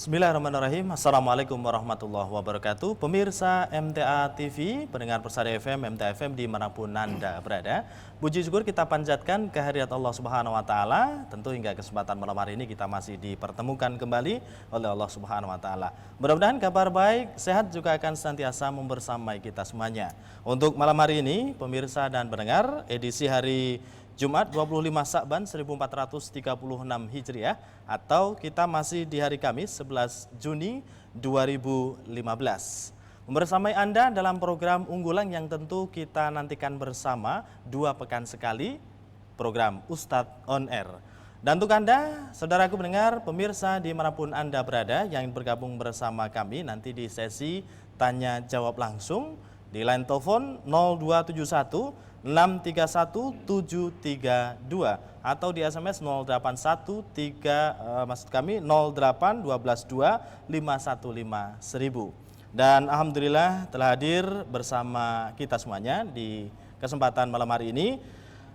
Bismillahirrahmanirrahim. Assalamualaikum warahmatullahi wabarakatuh. Pemirsa MTA TV, pendengar Persada FM, MTA FM dimanapun Anda berada. Puji syukur kita panjatkan kehadirat Allah Subhanahu Wa Taala. Tentu hingga kesempatan malam hari ini kita masih dipertemukan kembali oleh Allah Subhanahu Wa Taala. Mudah-mudahan kabar baik, sehat juga akan senantiasa membersamai kita semuanya. Untuk malam hari ini, pemirsa dan pendengar, edisi hari Jumat 25 Sa'ban 1436 Hijriah atau kita masih di hari Kamis 11 Juni 2015. Membersamai Anda dalam program unggulan yang tentu kita nantikan bersama 2 pekan sekali, program Ustadz On Air. Dan untuk Anda, saudaraku pendengar, pemirsa dimanapun Anda berada yang bergabung bersama kami nanti di sesi tanya jawab langsung di line telepon 0271 631 732 atau di SMS 0813 08 12 2 515 1000. Dan alhamdulillah telah hadir bersama kita semuanya di kesempatan malam hari ini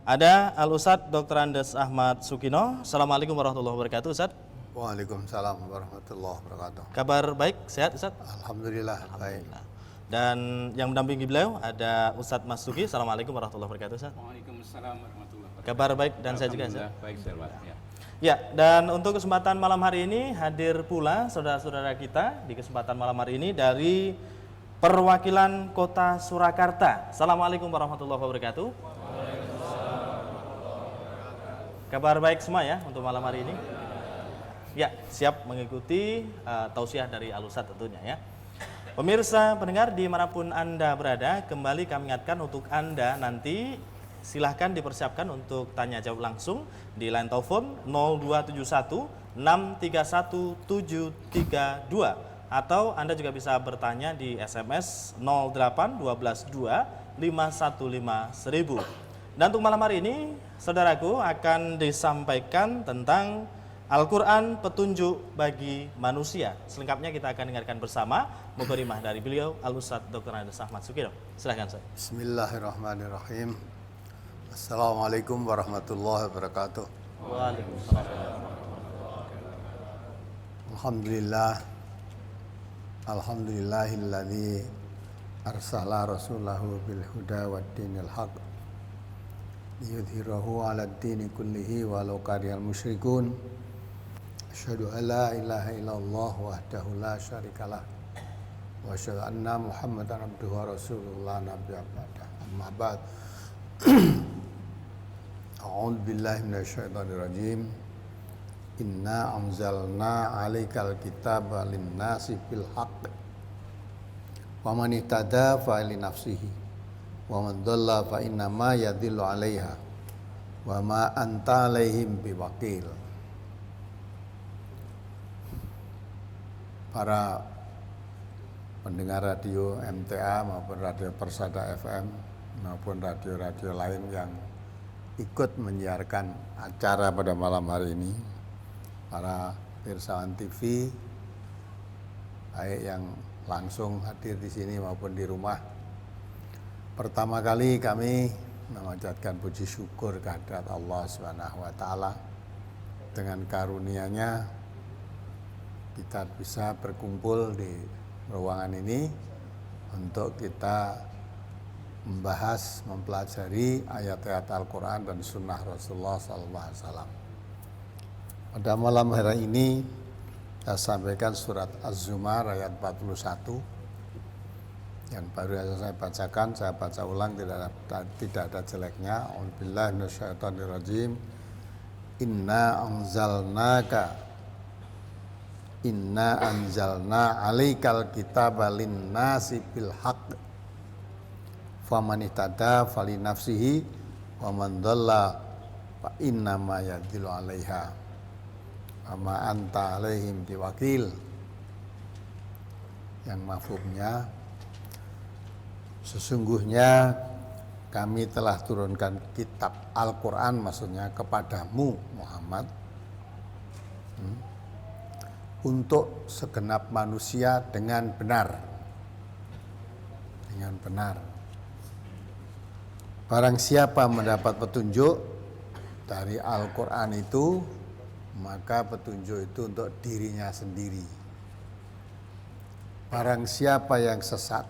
ada Al-Ustadz Dr. Andes Ahmad Sukino. Assalamualaikum warahmatullahi wabarakatuh, Ustadz. Waalaikumsalam warahmatullahi wabarakatuh. Kabar baik, sehat, Ustadz? Alhamdulillah, baik. Dan yang mendampingi beliau ada Ustadz Mas Suki. Assalamualaikum warahmatullahi wabarakatuh, Ustadz. Waalaikumsalam warahmatullahi wabarakatuh. Kabar baik dan saya juga, Ustadz. Baik, sehat. Ya, dan untuk kesempatan malam hari ini hadir pula saudara-saudara kita di kesempatan malam hari ini dari perwakilan Kota Surakarta. Assalamualaikum warahmatullahi wabarakatuh. Kabar baik semua ya untuk malam hari ini. Ya, siap mengikuti tausiah dari Al-Ustadz tentunya ya. Pemirsa pendengar dimanapun Anda berada, kembali kami ingatkan untuk Anda nanti silahkan dipersiapkan untuk tanya jawab langsung di line telepon 0271 631 732 atau Anda juga bisa bertanya di SMS 08 12 2 515 1000. Dan untuk malam hari ini, saudaraku akan disampaikan tentang Al-Quran petunjuk bagi manusia. Selengkapnya kita akan dengarkan bersama mukadimah dari beliau Al-Ustadz Dr. Andes Ahmad Sukino. Silahkan, Ustadz. Bismillahirrahmanirrahim. Assalamualaikum warahmatullahi wabarakatuh. Waalaikumsalam. Alhamdulillah. Alhamdulillahilladzi arsala rasulahu bil huda wad dinil haq liyudhhirahu 'alad dini kullihi walau karihal musyrikun. Asyhadu an la ilaha illallah wahdahu la syarikalah wa asyhadu anna Muhammadan abduhu wa rasulullah nabiyya ba'da. Amma ba'd. A'udzu billahi minasyaitonir rajim. Inna anzalna 'alaikal kitaba lin-nasi bil haqq. Wa man ihtada fa li nafsihi wa man dhalla fa inna ma yadhillu 'alaiha wa ma anta 'alaihim biwakil. Para pendengar radio MTA maupun radio Persada FM maupun radio-radio lain yang ikut menyiarkan acara pada malam hari ini, para pirsawan TV baik yang langsung hadir di sini maupun di rumah. Pertama kali kami memanjatkan puji syukur kehadirat Allah Subhanahu wa taala dengan karunia-Nya kita bisa berkumpul di ruangan ini untuk kita membahas, mempelajari ayat-ayat Al-Quran dan Sunnah Rasulullah SAW. Pada malam hari ini saya sampaikan surat Az-Zumar ayat 41 yang baru saya bacakan, saya baca ulang, tidak ada jeleknya. A'udzubillahi minasyaitonirrajim. Inna anzalna 'alaikal kitaba lin-nasi bil haqq faman ihtada fali nafsihi wa man dhalla fa inna ma yadhillu 'alaiha wa ma anta 'alaihim biwakil. Yang mafhumnya, sesungguhnya kami telah turunkan kitab Al-Quran, maksudnya kepadamu Muhammad, untuk segenap manusia dengan benar. Dengan benar. Barang siapa mendapat petunjuk dari Al-Quran itu, maka petunjuk itu untuk dirinya sendiri. barang siapa yang sesat,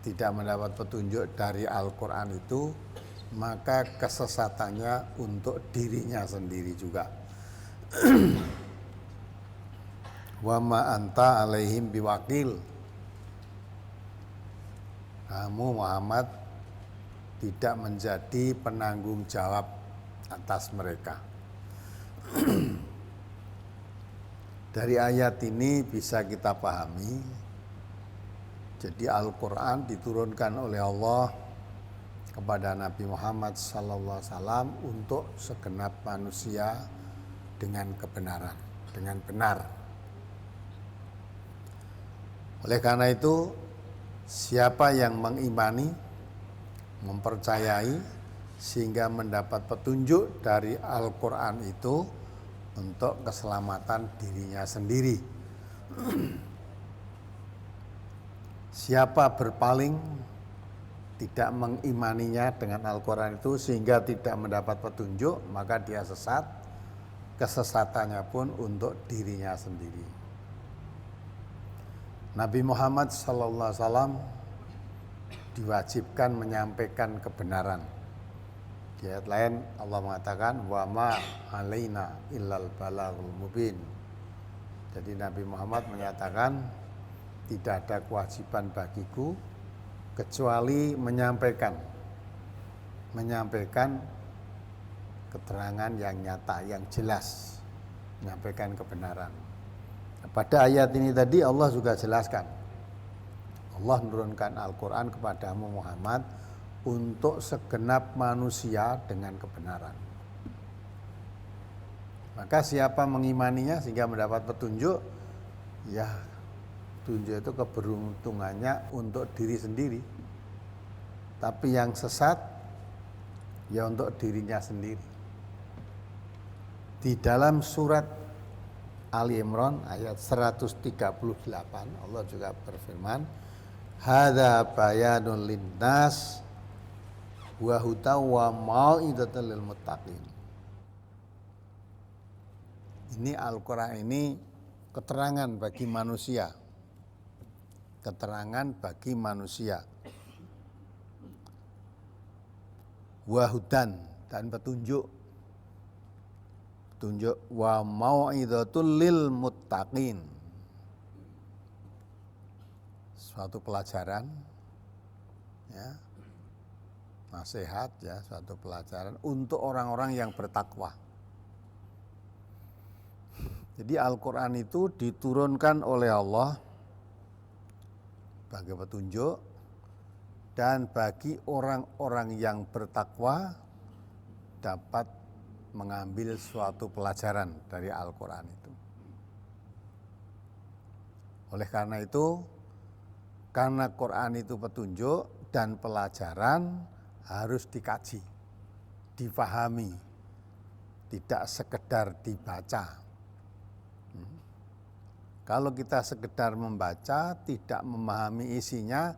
tidak mendapat petunjuk dari Al-Quran itu, maka kesesatannya untuk dirinya sendiri juga. Wa ma anta alaihim biwakil. Kamu Muhammad tidak menjadi penanggung jawab atas mereka. Dari ayat ini bisa kita pahami, jadi Al-Quran diturunkan oleh Allah kepada Nabi Muhammad SAW untuk segenap manusia dengan kebenaran, dengan benar. Oleh karena itu, siapa yang mengimani, mempercayai, sehingga mendapat petunjuk dari Al-Quran itu untuk keselamatan dirinya sendiri. Siapa berpaling, tidak mengimaninya dengan Al-Quran itu sehingga tidak mendapat petunjuk, maka dia sesat. Kesesatannya pun untuk dirinya sendiri. Nabi Muhammad SAW diwajibkan menyampaikan kebenaran. Di ayat lain Allah mengatakan wa ma alaina illal balaghul mubin. Jadi Nabi Muhammad menyatakan tidak ada kewajiban bagiku kecuali menyampaikan keterangan yang nyata, yang jelas, menyampaikan kebenaran. Pada ayat ini tadi Allah juga jelaskan, Allah menurunkan Al-Quran kepadamu Muhammad untuk segenap manusia dengan kebenaran. Maka siapa mengimaninya sehingga mendapat petunjuk, ya petunjuk itu keberuntungannya untuk diri sendiri. Tapi yang sesat, ya untuk dirinya sendiri. Di dalam surat Ali Imran ayat 138 Allah juga berfirman, hadza bayanun linnas wa hudaw wa mau'izatul lil muttaqin. Ini Al-Qur'an ini keterangan bagi manusia. Keterangan bagi manusia. Wa hudan, dan petunjuk. Petunjuk wa mau'izatul lil muttaqin. Suatu pelajaran, ya, nasihat, ya, suatu pelajaran untuk orang-orang yang bertakwa. Jadi Al-Quran itu diturunkan oleh Allah sebagai petunjuk dan bagi orang-orang yang bertakwa dapat mengambil suatu pelajaran dari Al-Quran itu. Oleh karena itu, karena Quran itu petunjuk dan pelajaran harus dikaji, difahami, tidak sekedar dibaca. Kalau kita sekedar membaca, tidak memahami isinya,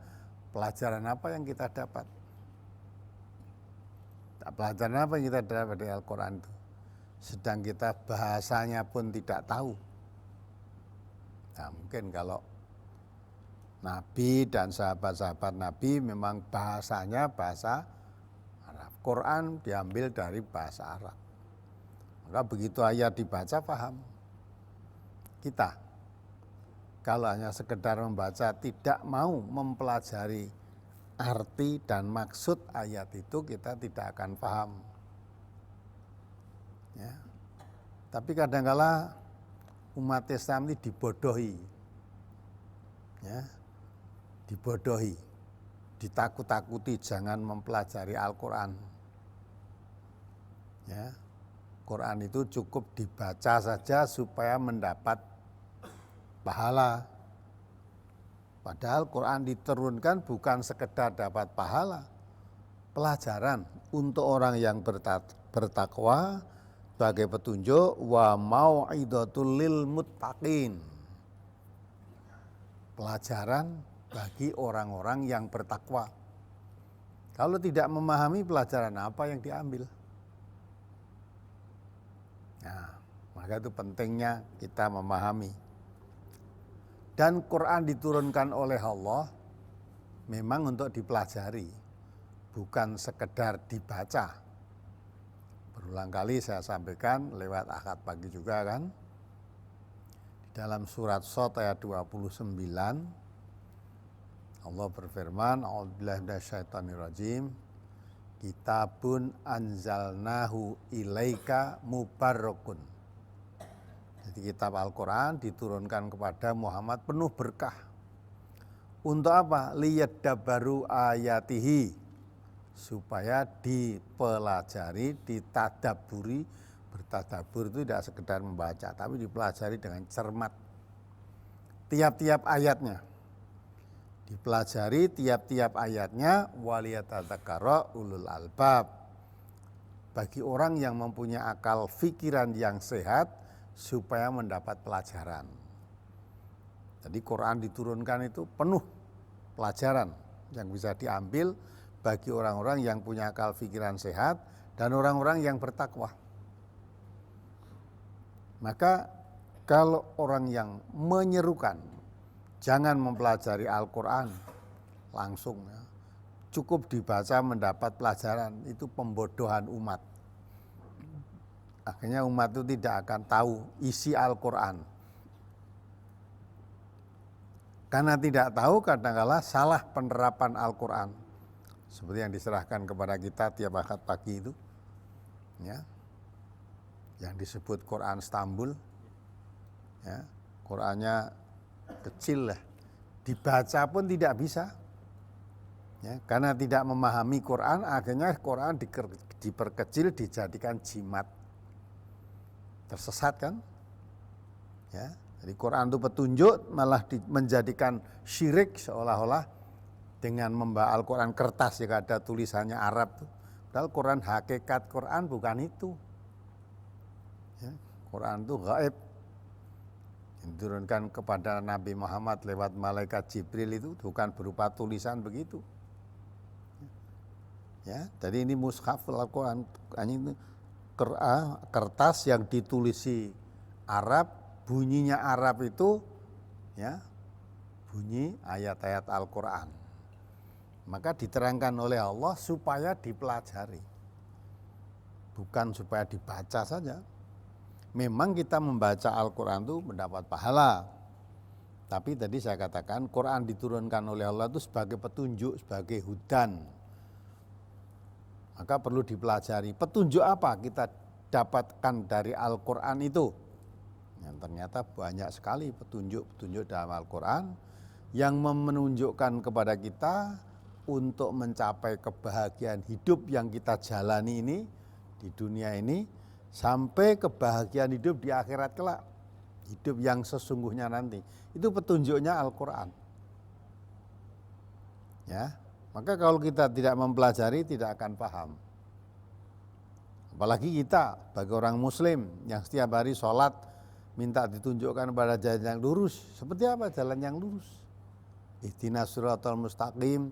pelajaran apa yang kita dapat? Pelajaran apa yang kita dapat dari Al-Quran itu? Sedang kita bahasanya pun tidak tahu. Nah, mungkin kalau Nabi dan sahabat-sahabat Nabi memang bahasanya bahasa Arab. Quran diambil dari bahasa Arab. Maka begitu ayat dibaca paham. Kita kalau hanya sekedar membaca, tidak mau mempelajari arti dan maksud ayat itu, kita tidak akan paham. Ya. Tapi kadang-kala umat Islam ini dibodohi. Ya. Dibodohi, ditakut-takuti jangan mempelajari Al-Quran. Ya. Quran itu cukup dibaca saja supaya mendapat pahala. Padahal Quran diturunkan bukan sekedar dapat pahala, pelajaran untuk orang yang bertakwa sebagai petunjuk wa mau'izatul lil muttaqin. Pelajaran bagi orang-orang yang bertakwa. Kalau tidak memahami pelajaran apa yang diambil? Nah, maka itu pentingnya kita memahami. Dan Quran diturunkan oleh Allah memang untuk dipelajari, bukan sekedar dibaca. Berulang kali saya sampaikan lewat akad pagi juga kan. Di dalam surat Shad ayat 29 Allah berfirman, A'udzubillahi minasyaitonirrajim, Kitabun anzalnahu ilaika mubarakun. Jadi kitab Al-Quran diturunkan kepada Muhammad penuh berkah. Untuk apa? Liyadabbaru ayatihi, supaya dipelajari, ditadaburi. Bertadabur itu tidak sekedar membaca, tapi dipelajari dengan cermat. Tiap-tiap ayatnya. Dipelajari tiap-tiap ayatnya, waliyatadzakara ulul albab. Bagi orang yang mempunyai akal fikiran yang sehat, supaya mendapat pelajaran. Jadi Quran diturunkan itu penuh pelajaran yang bisa diambil bagi orang-orang yang punya akal pikiran sehat dan orang-orang yang bertakwa. Maka kalau orang yang menyerukan jangan mempelajari Al-Quran langsung, ya, cukup dibaca mendapat pelajaran, itu pembodohan umat. Akhirnya umat itu tidak akan tahu isi Al-Quran. Karena tidak tahu, kadang-kala salah penerapan Al-Quran. Seperti yang diserahkan kepada kita tiap akad pagi itu, ya, yang disebut Quran Istanbul, ya, Qurannya kecil lah, dibaca pun tidak bisa, ya, karena tidak memahami Quran. Akhirnya Quran diperkecil, dijadikan jimat. Tersesat kan, ya. Jadi Quran itu petunjuk, malah menjadikan syirik seolah-olah dengan membawa Al-Quran kertas yang ada tulisannya Arab tuh. Padahal Quran, hakikat Quran bukan itu, ya. Quran itu gaib, yang diturunkan kepada Nabi Muhammad lewat malaikat Jibril itu bukan berupa tulisan begitu, ya. Jadi ini mushaf Al-Quran, ini kertas yang ditulisi Arab, bunyinya Arab itu, ya, bunyi ayat-ayat Al-Quran. Maka diterangkan oleh Allah supaya dipelajari, bukan supaya dibaca saja. Memang kita membaca Al-Quran itu mendapat pahala, tapi tadi saya katakan Quran diturunkan oleh Allah itu sebagai petunjuk, sebagai hudan. Maka perlu dipelajari petunjuk apa kita dapatkan dari Al-Quran itu. Yang ternyata banyak sekali petunjuk-petunjuk dalam Al-Quran yang menunjukkan kepada kita untuk mencapai kebahagiaan hidup yang kita jalani ini di dunia ini, sampai kebahagiaan hidup di akhirat kelak, hidup yang sesungguhnya nanti. Itu petunjuknya Al-Quran, ya. Maka kalau kita tidak mempelajari tidak akan paham. Apalagi kita bagi orang muslim yang setiap hari sholat minta ditunjukkan pada jalan yang lurus. Seperti apa jalan yang lurus? Ihdinas siratal mustaqim,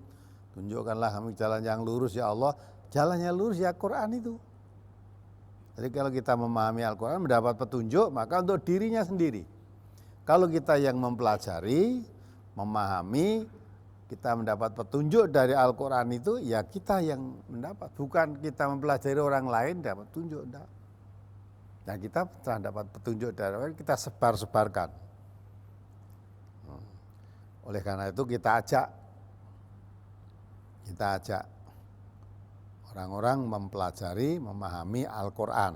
tunjukkanlah kami jalan yang lurus ya Allah. Jalan yang lurus ya Quran itu. Jadi kalau kita memahami Al-Quran, mendapat petunjuk, maka untuk dirinya sendiri. Kalau kita yang mempelajari, memahami, kita mendapat petunjuk dari Al-Quran itu, ya kita yang mendapat. Bukan kita mempelajari orang lain dapat petunjuk, enggak. Nah kita setelah dapat petunjuk dari orang, kita sebar-sebarkan. Oleh karena itu kita ajak orang-orang mempelajari, memahami Al-Quran.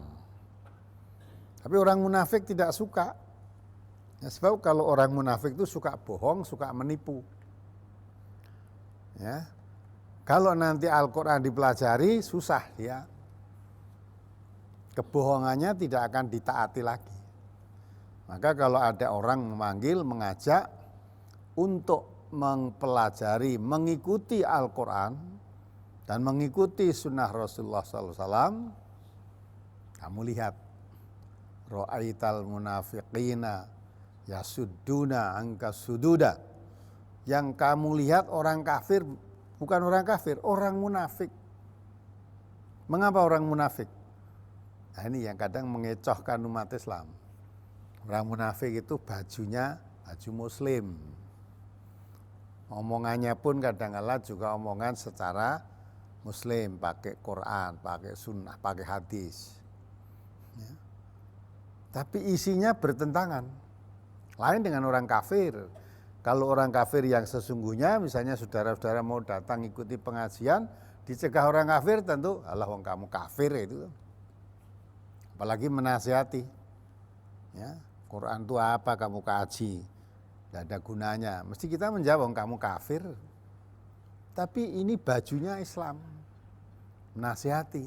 Tapi orang munafik tidak suka. Ya, sebab kalau orang munafik itu suka bohong, suka menipu. Ya, kalau nanti Al-Quran dipelajari, susah dia. Kebohongannya tidak akan ditaati lagi. Maka kalau ada orang memanggil, mengajak untuk mempelajari, mengikuti Al-Quran dan mengikuti sunnah Rasulullah SAW, kamu lihat, ra'aital munafiqina yasudduna angka sududa. Yang kamu lihat orang kafir, bukan orang kafir, orang munafik. Mengapa orang munafik? Nah ini yang kadang mengecohkan umat Islam. Orang munafik itu bajunya baju muslim. Omongannya pun kadang-kala juga omongan secara muslim, pakai Quran, pakai sunnah, pakai hadis. Ya. Tapi isinya bertentangan. Lain dengan orang kafir. Kalau orang kafir yang sesungguhnya, misalnya saudara-saudara mau datang ikuti pengajian, dicegah orang kafir, tentu alah wong kamu kafir itu. Apalagi menasihati. Ya, Quran itu apa kamu kaji? Tidak ada gunanya. Mesti kita menjawab kamu kafir. Tapi ini bajunya Islam. Menasihati.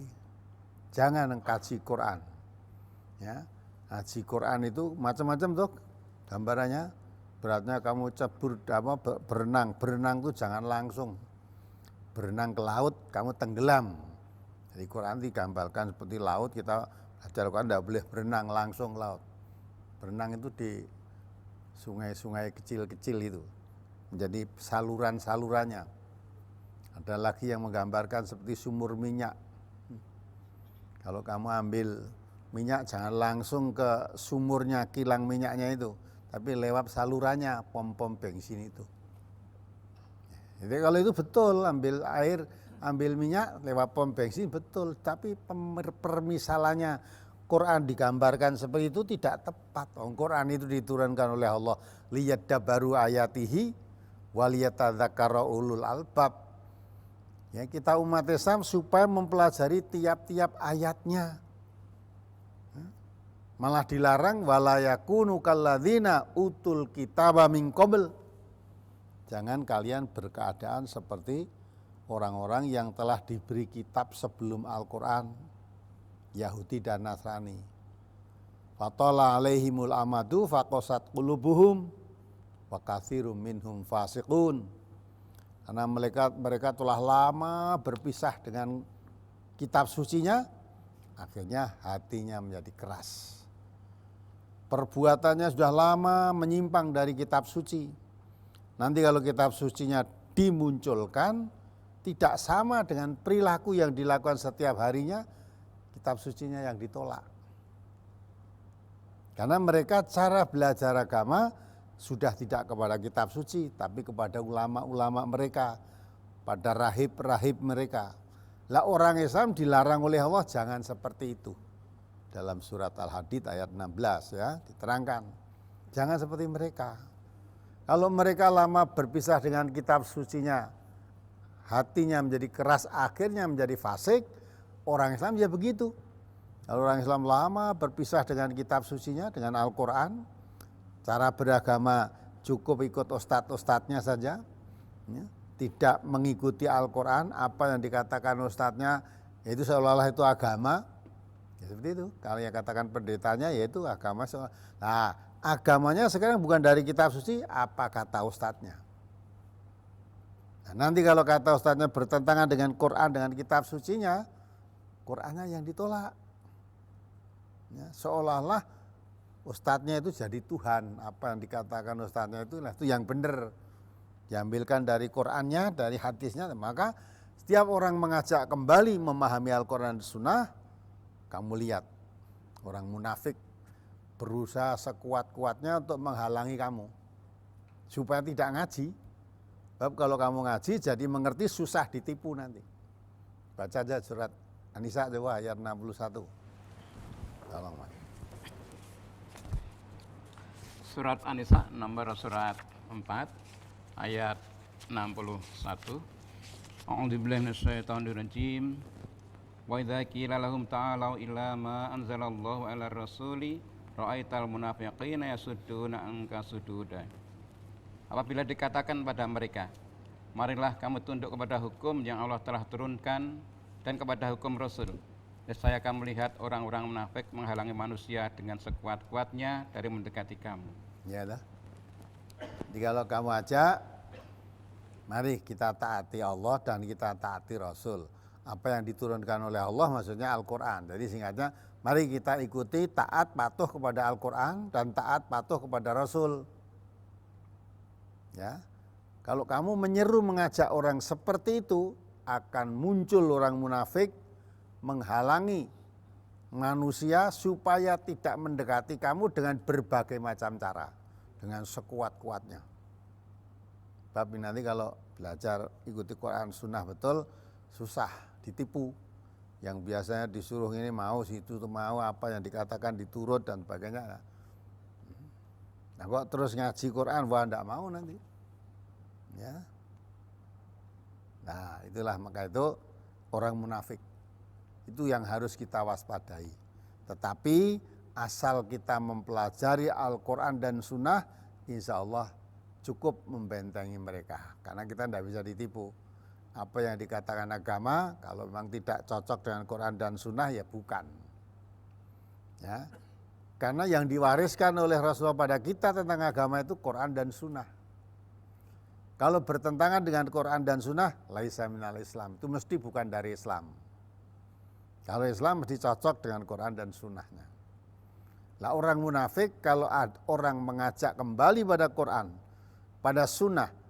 Jangan kaji Quran. Ya, kaji Quran itu macam-macam tuh gambarannya. Beratnya kamu berenang. Berenang itu jangan langsung. Berenang ke laut, kamu tenggelam. Jadi Quran digambarkan seperti laut, kita belajar Quran tidak boleh berenang langsung laut. Berenang itu di sungai-sungai kecil-kecil itu, menjadi saluran-salurannya. Ada lagi yang menggambarkan seperti sumur minyak. Kalau kamu ambil minyak, jangan langsung ke sumurnya, kilang minyaknya itu, tapi lewat salurannya, pom-pom bensin itu. Jadi kalau itu betul, ambil air, ambil minyak, lewat pom bensin, betul. Tapi permisalannya, Quran digambarkan seperti itu tidak tepat. Quran itu diturunkan oleh Allah liyadabbaru ayatihi waliyatadzakkara ulul albab. Ya, kita umat Islam supaya mempelajari tiap-tiap ayatnya. Malah dilarang wala yakunu kalladzina utul kitaba min qabl. Jangan kalian berkeadaan seperti orang-orang yang telah diberi kitab sebelum Al-Qur'an. Yahudi dan Nasrani. Fatala alaihimul amadu faqasat qulubuhum wa katsirum minhum fasiqun. Karena mereka telah lama berpisah dengan kitab sucinya, akhirnya hatinya menjadi keras. Perbuatannya sudah lama menyimpang dari kitab suci. Nanti kalau kitab sucinya dimunculkan, tidak sama dengan perilaku yang dilakukan setiap harinya, kitab sucinya yang ditolak. Karena mereka cara belajar agama sudah tidak kepada kitab suci, tapi kepada ulama-ulama mereka, pada rahib-rahib mereka. Lah orang Islam dilarang oleh Allah jangan seperti itu. Dalam surat Al-Hadid ayat 16 ya, diterangkan. Jangan seperti mereka. Kalau mereka lama berpisah dengan kitab sucinya, hatinya menjadi keras, akhirnya menjadi fasik, orang Islam ya begitu. Kalau orang Islam lama berpisah dengan kitab sucinya, dengan Al-Quran, cara beragama cukup ikut ustadz-ustadznya saja, ya, tidak mengikuti Al-Quran, apa yang dikatakan ustadznya, itu seolah-olah itu agama, ya seperti itu. Kalau yang katakan pendetanya, yaitu agama. Nah, agamanya sekarang bukan dari kitab suci, apa kata ustadznya. Nah, nanti kalau kata ustadznya bertentangan dengan Quran, dengan kitab sucinya, Qurannya yang ditolak. Ya, seolah-olah ustadznya itu jadi Tuhan. Apa yang dikatakan ustadznya itu yang benar. Diambilkan dari Qurannya, dari hadisnya. Maka setiap orang mengajak kembali memahami Al-Quran dan Sunnah, kamu lihat orang munafik berusaha sekuat-kuatnya untuk menghalangi kamu supaya tidak ngaji. Sebab kalau kamu ngaji jadi mengerti, susah ditipu nanti. Baca aja surat An-Nisa ayat 61. Tolong, Mas. Surat An-Nisa nomor surat 4 ayat 61. A'udzubillahi minasyaitonir rajim. Wa idza qila lahum ta'alu ila ma anzalallahu 'alar rasuli ra'aital munafiqina yasudduna anka sududa. Apabila dikatakan pada mereka, marilah kamu tunduk kepada hukum yang Allah telah turunkan dan kepada hukum Rasul. Saya akan melihat orang-orang munafik menghalangi manusia dengan sekuat-kuatnya dari mendekati kamu. Ya dah. Jadi kalau kamu ajak, mari kita taati Allah dan kita taati Rasul. Apa yang diturunkan oleh Allah maksudnya Al-Quran. Jadi singkatnya, mari kita ikuti taat patuh kepada Al-Quran dan taat patuh kepada Rasul. Ya, kalau kamu menyeru mengajak orang seperti itu, akan muncul orang munafik menghalangi manusia supaya tidak mendekati kamu dengan berbagai macam cara. dengan sekuat-kuatnya. Tapi nanti kalau belajar ikuti Quran Sunnah betul, susah ditipu. Yang biasanya disuruh ini mau, situ tuh mau, apa yang dikatakan diturut dan sebagainya. Nah kok terus ngaji Quran, wah enggak mau nanti. Ya. Nah itulah, maka itu orang munafik. Itu yang harus kita waspadai. Tetapi asal kita mempelajari Al-Quran dan Sunnah, insya Allah cukup membentengi mereka. Karena kita tidak bisa ditipu. Apa yang dikatakan agama, kalau memang tidak cocok dengan Quran dan Sunnah, ya bukan. Ya. Karena yang diwariskan oleh Rasulullah pada kita tentang agama itu Quran dan Sunnah. Kalau bertentangan dengan Quran dan Sunnah, laisa minal Islam, itu mesti bukan dari Islam. Kalau Islam mesti cocok dengan Quran dan Sunnahnya. Lah orang munafik, kalau orang mengajak kembali pada Quran, pada Sunnah,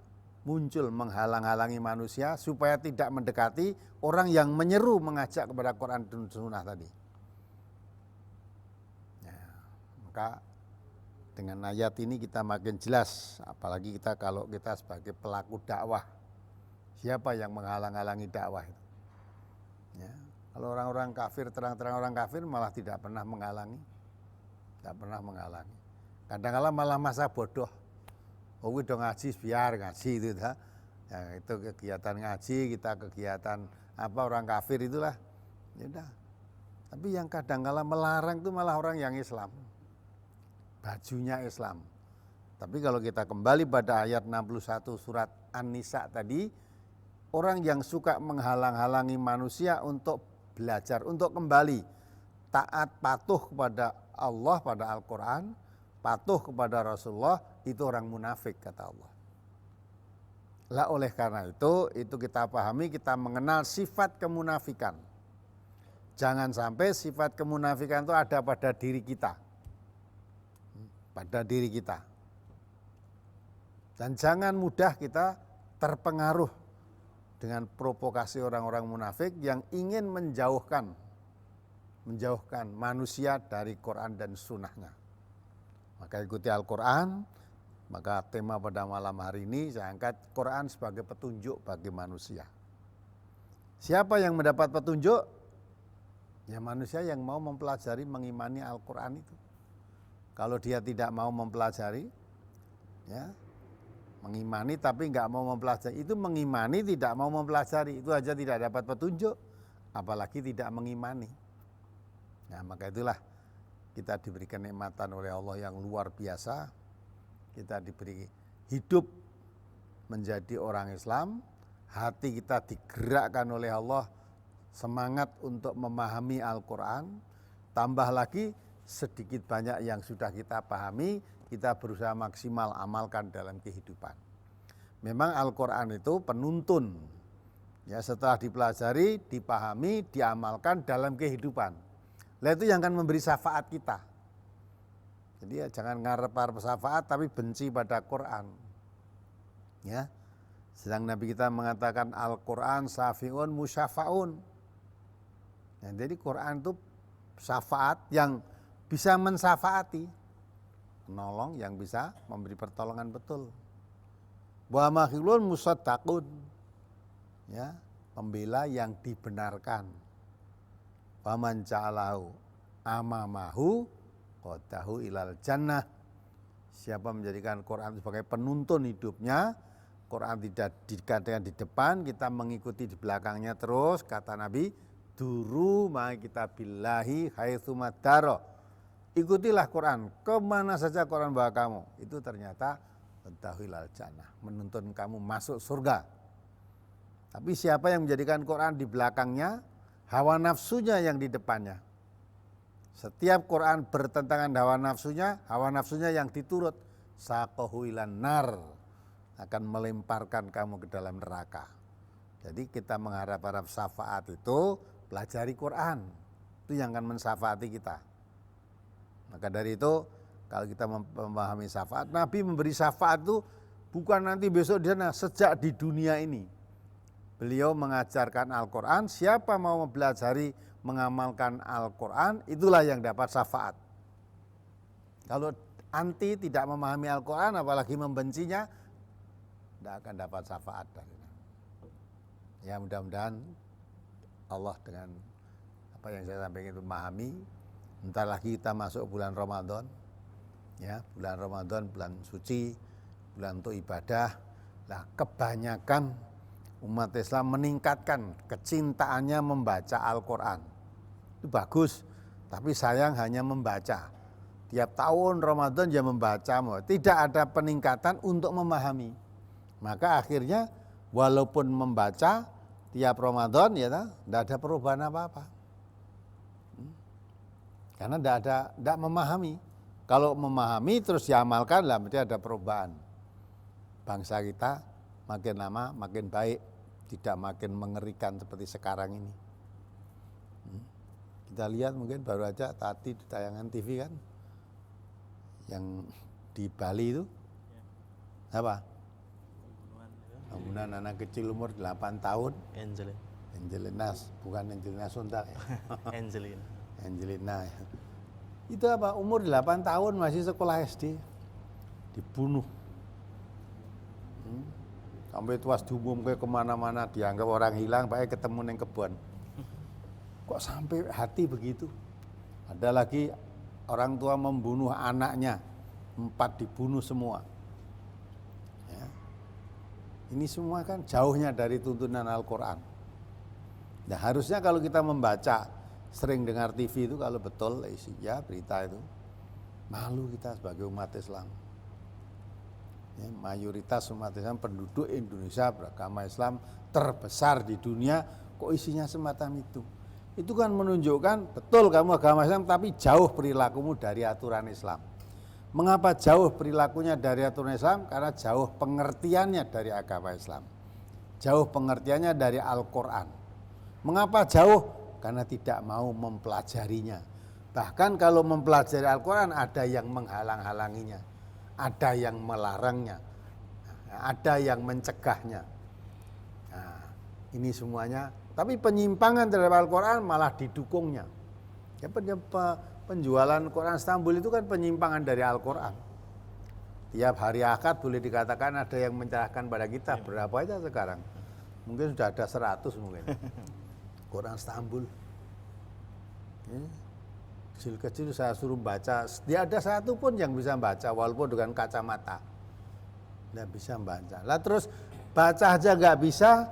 muncul menghalang-halangi manusia supaya tidak mendekati orang yang menyeru mengajak kepada Quran dan Sunnah tadi. Ya, maka dengan ayat ini kita makin jelas, apalagi kalau kita sebagai pelaku dakwah, siapa yang menghalang-halangi dakwah itu. Ya, kalau orang-orang kafir, terang-terang orang kafir malah tidak pernah menghalangi, tidak pernah menghalangi. Kadang-kadang malah masa bodoh. Oh udah ngaji, biar ngaji itu dah. Ya, itu kegiatan ngaji, kita kegiatan apa orang kafir itulah. Ya udah. Tapi yang kadang-kadang melarang itu malah orang yang Islam. Bajunya Islam. Tapi kalau kita kembali pada ayat 61 surat An-Nisa tadi, orang yang suka menghalang-halangi manusia untuk belajar, untuk kembali taat patuh kepada Allah, pada Al-Quran, patuh kepada Rasulullah, itu orang munafik kata Allah. Lah oleh karena itu kita pahami, kita mengenal sifat kemunafikan. Jangan sampai sifat kemunafikan itu ada pada diri kita. Pada diri kita. Dan jangan mudah kita terpengaruh dengan provokasi orang-orang munafik yang ingin menjauhkan manusia dari Quran dan Sunnahnya. Maka ikuti Al-Quran. Maka tema pada malam hari ini saya angkat Quran sebagai petunjuk bagi manusia. Siapa yang mendapat petunjuk? Ya manusia yang mau mempelajari, mengimani Al-Quran itu. Kalau dia tidak mau mempelajari, ya mengimani tapi nggak mau mempelajari, itu mengimani tidak mau mempelajari, itu aja tidak dapat petunjuk, apalagi tidak mengimani. Nah maka itulah kita diberi kenikmatan oleh Allah yang luar biasa. Kita diberi hidup menjadi orang Islam, hati kita digerakkan oleh Allah semangat untuk memahami Al-Quran, tambah lagi sedikit banyak yang sudah kita pahami, kita berusaha maksimal amalkan dalam kehidupan. Memang Al-Quran itu penuntun, ya setelah dipelajari, dipahami, diamalkan dalam kehidupan. Nah itu yang akan memberi syafaat kita. Jadi ya jangan ngarep-ngarep syafaat tapi benci pada Quran. Ya. Sedang Nabi kita mengatakan Al-Quran syafi'un musyafaun. Ya, jadi Quran itu syafaat yang bisa mensyafaati. Menolong yang bisa memberi pertolongan betul. Wa makhilun musaddaqun. Ya, pembela yang dibenarkan. Wa man ja'alahu amamahu qadahu ilal jannah. Siapa menjadikan Quran sebagai penuntun hidupnya, Quran tidak dikatakan di depan, kita mengikuti di belakangnya terus, kata Nabi, duru ma kitabillahi haitsu madaro. Ikutilah Quran, kemana saja Quran bawa kamu, itu ternyata qadahu ilal jannah, menuntun kamu masuk surga. Tapi siapa yang menjadikan Quran di belakangnya, hawa nafsunya yang di depannya. Setiap Quran bertentangan hawa nafsunya yang diturut, saqahu ilan nar, akan melemparkan kamu ke dalam neraka. Jadi kita mengharap-harap syafaat itu, pelajari Quran, itu yang akan mensyafaati kita. Maka dari itu, kalau kita memahami syafaat, Nabi memberi syafaat itu bukan nanti besok di sana, sejak di dunia ini. Beliau mengajarkan Al-Quran, siapa mau mempelajari, mengamalkan Al-Quran, itulah yang dapat syafaat. Kalau anti, tidak memahami Al-Quran, apalagi membencinya, tidak akan dapat syafaat darinya. Ya mudah-mudahan Allah dengan apa yang saya sampaikan itu memahami. Bentar lagi kita masuk bulan Ramadan, ya bulan Ramadan, bulan suci, bulan untuk ibadah. Nah, kebanyakan umat Islam meningkatkan kecintaannya membaca Al-Quran. Itu bagus, tapi sayang hanya membaca. Tiap tahun Ramadan dia membaca, tidak ada peningkatan untuk memahami. Maka akhirnya walaupun membaca tiap Ramadan ya tidak ada perubahan apa-apa. Karena tidak memahami. Kalau memahami terus diamalkan lah berarti ada perubahan. Bangsa kita makin lama makin baik, tidak makin mengerikan seperti sekarang ini. Kita lihat mungkin baru aja tadi di tayangan TV kan, yang di Bali itu apa? Pembunuhan anak kecil umur 8 tahun. Angelina, bukan Angelina Sontak ya. Angelina. Itu apa? Umur 8 tahun masih sekolah SD. Dibunuh. Sampai tuas diumumkan kemana-mana, dianggap orang hilang, pakai ketemu neng kebun. Kok sampai hati begitu? Ada lagi orang tua membunuh anaknya, 4 dibunuh semua. Ya. Ini semua kan jauhnya dari tuntunan Al-Quran. Nah harusnya kalau kita membaca, sering dengar TV itu kalau betul ya berita itu, malu kita sebagai umat Islam. Ya, mayoritas umat Islam, penduduk Indonesia beragama Islam terbesar di dunia, kok isinya semacam itu. Itu kan menunjukkan betul kamu agama Islam tapi jauh perilakumu dari aturan Islam. Mengapa jauh perilakunya dari aturan Islam? Karena jauh pengertiannya dari agama Islam. Jauh pengertiannya dari Al-Quran. Mengapa jauh? Karena tidak mau mempelajarinya. Bahkan kalau mempelajari Al-Quran ada yang menghalang-halanginya. Ada yang melarangnya. Ada yang mencegahnya. Nah, ini semuanya. Tapi penyimpangan terhadap Al-Quran malah didukungnya. Ya, penjualan Quran Istanbul itu kan penyimpangan dari Al-Quran. Tiap hari akad boleh dikatakan ada yang menyerahkan pada kita. Berapa aja sekarang? Mungkin sudah ada 100 mungkin. Quran Istanbul. Kecil-kecil saya suruh baca. Tidak ada satu pun yang bisa baca walaupun dengan kacamata. Tidak bisa baca. Lah terus baca aja nggak bisa,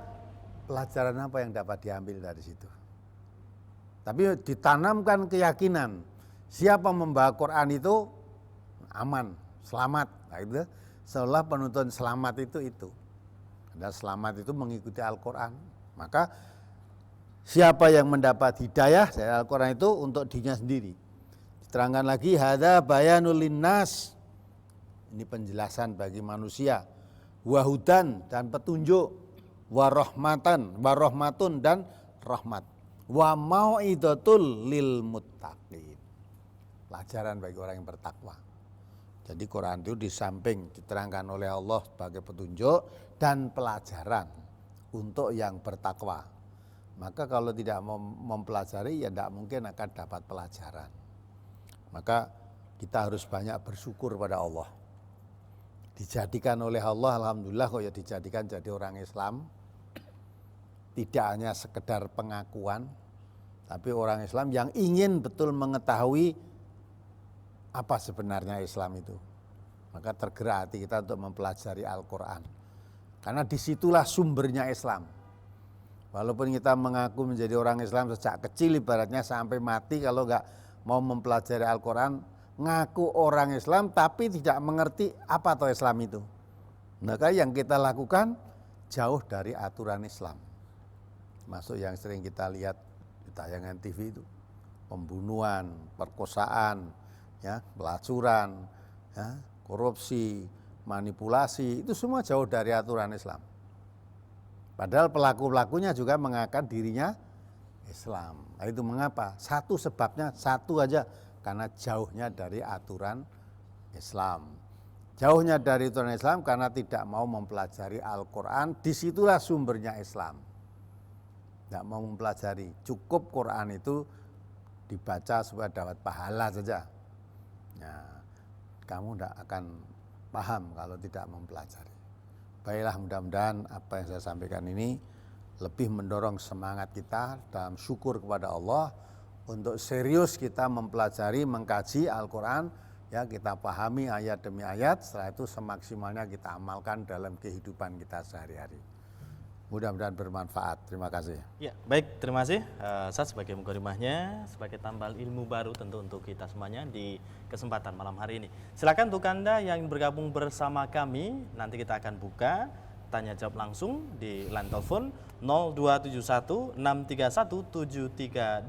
pelajaran apa yang dapat diambil dari situ? Tapi ditanamkan keyakinan siapa membawa Quran itu aman, selamat. Nah, itu seolah penuntun selamat itu. Dan selamat itu mengikuti Al-Quran. Maka siapa yang mendapat hidayah dari Al-Quran itu untuk dirinya sendiri. Diterangkan lagi hadza bayanul linnas. Ini penjelasan bagi manusia. Wahudan dan petunjuk, warahmatun dan rahmat. Wa mau'idatul lil muttaqin. Pelajaran bagi orang yang bertakwa. Jadi Quran itu di samping diterangkan oleh Allah sebagai petunjuk dan pelajaran untuk yang bertakwa. Maka kalau tidak mempelajari ya tidak mungkin akan dapat pelajaran. Maka kita harus banyak bersyukur pada Allah. Dijadikan oleh Allah, alhamdulillah kok ya dijadikan jadi orang Islam. Tidak hanya sekedar pengakuan, tapi orang Islam yang ingin betul mengetahui apa sebenarnya Islam itu. Maka tergerak hati kita untuk mempelajari Al-Quran. Karena disitulah sumbernya Islam. Walaupun kita mengaku menjadi orang Islam sejak kecil ibaratnya sampai mati, kalau nggak mau mempelajari Al-Quran, ngaku orang Islam tapi tidak mengerti apa itu Islam itu. Maka yang kita lakukan jauh dari aturan Islam. Masuk yang sering kita lihat di tayangan TV itu, pembunuhan, perkosaan, ya, pelacuran, ya, korupsi, manipulasi, itu semua jauh dari aturan Islam. Padahal pelaku-pelakunya juga mengaku dirinya Islam. Nah, itu mengapa? Satu sebabnya, satu aja, karena jauhnya dari aturan Islam. Jauhnya dari aturan Islam karena tidak mau mempelajari Al-Quran, disitulah sumbernya Islam. Tidak mau mempelajari, cukup Quran itu dibaca supaya dapat pahala saja. Nah, kamu tidak akan paham kalau tidak mempelajari. Baiklah, mudah-mudahan apa yang saya sampaikan ini lebih mendorong semangat kita dalam syukur kepada Allah untuk serius kita mempelajari, mengkaji Al-Quran, ya kita pahami ayat demi ayat, setelah itu semaksimalnya kita amalkan dalam kehidupan kita sehari-hari. Mudah-mudahan bermanfaat. Terima kasih. Ya, baik, terima kasih Ustaz sebagai mukadimahnya, sebagai tambal ilmu baru tentu untuk kita semuanya di kesempatan malam hari ini. Silakan untuk Anda yang bergabung bersama kami, nanti kita akan buka tanya jawab langsung di line telepon 0271 631 732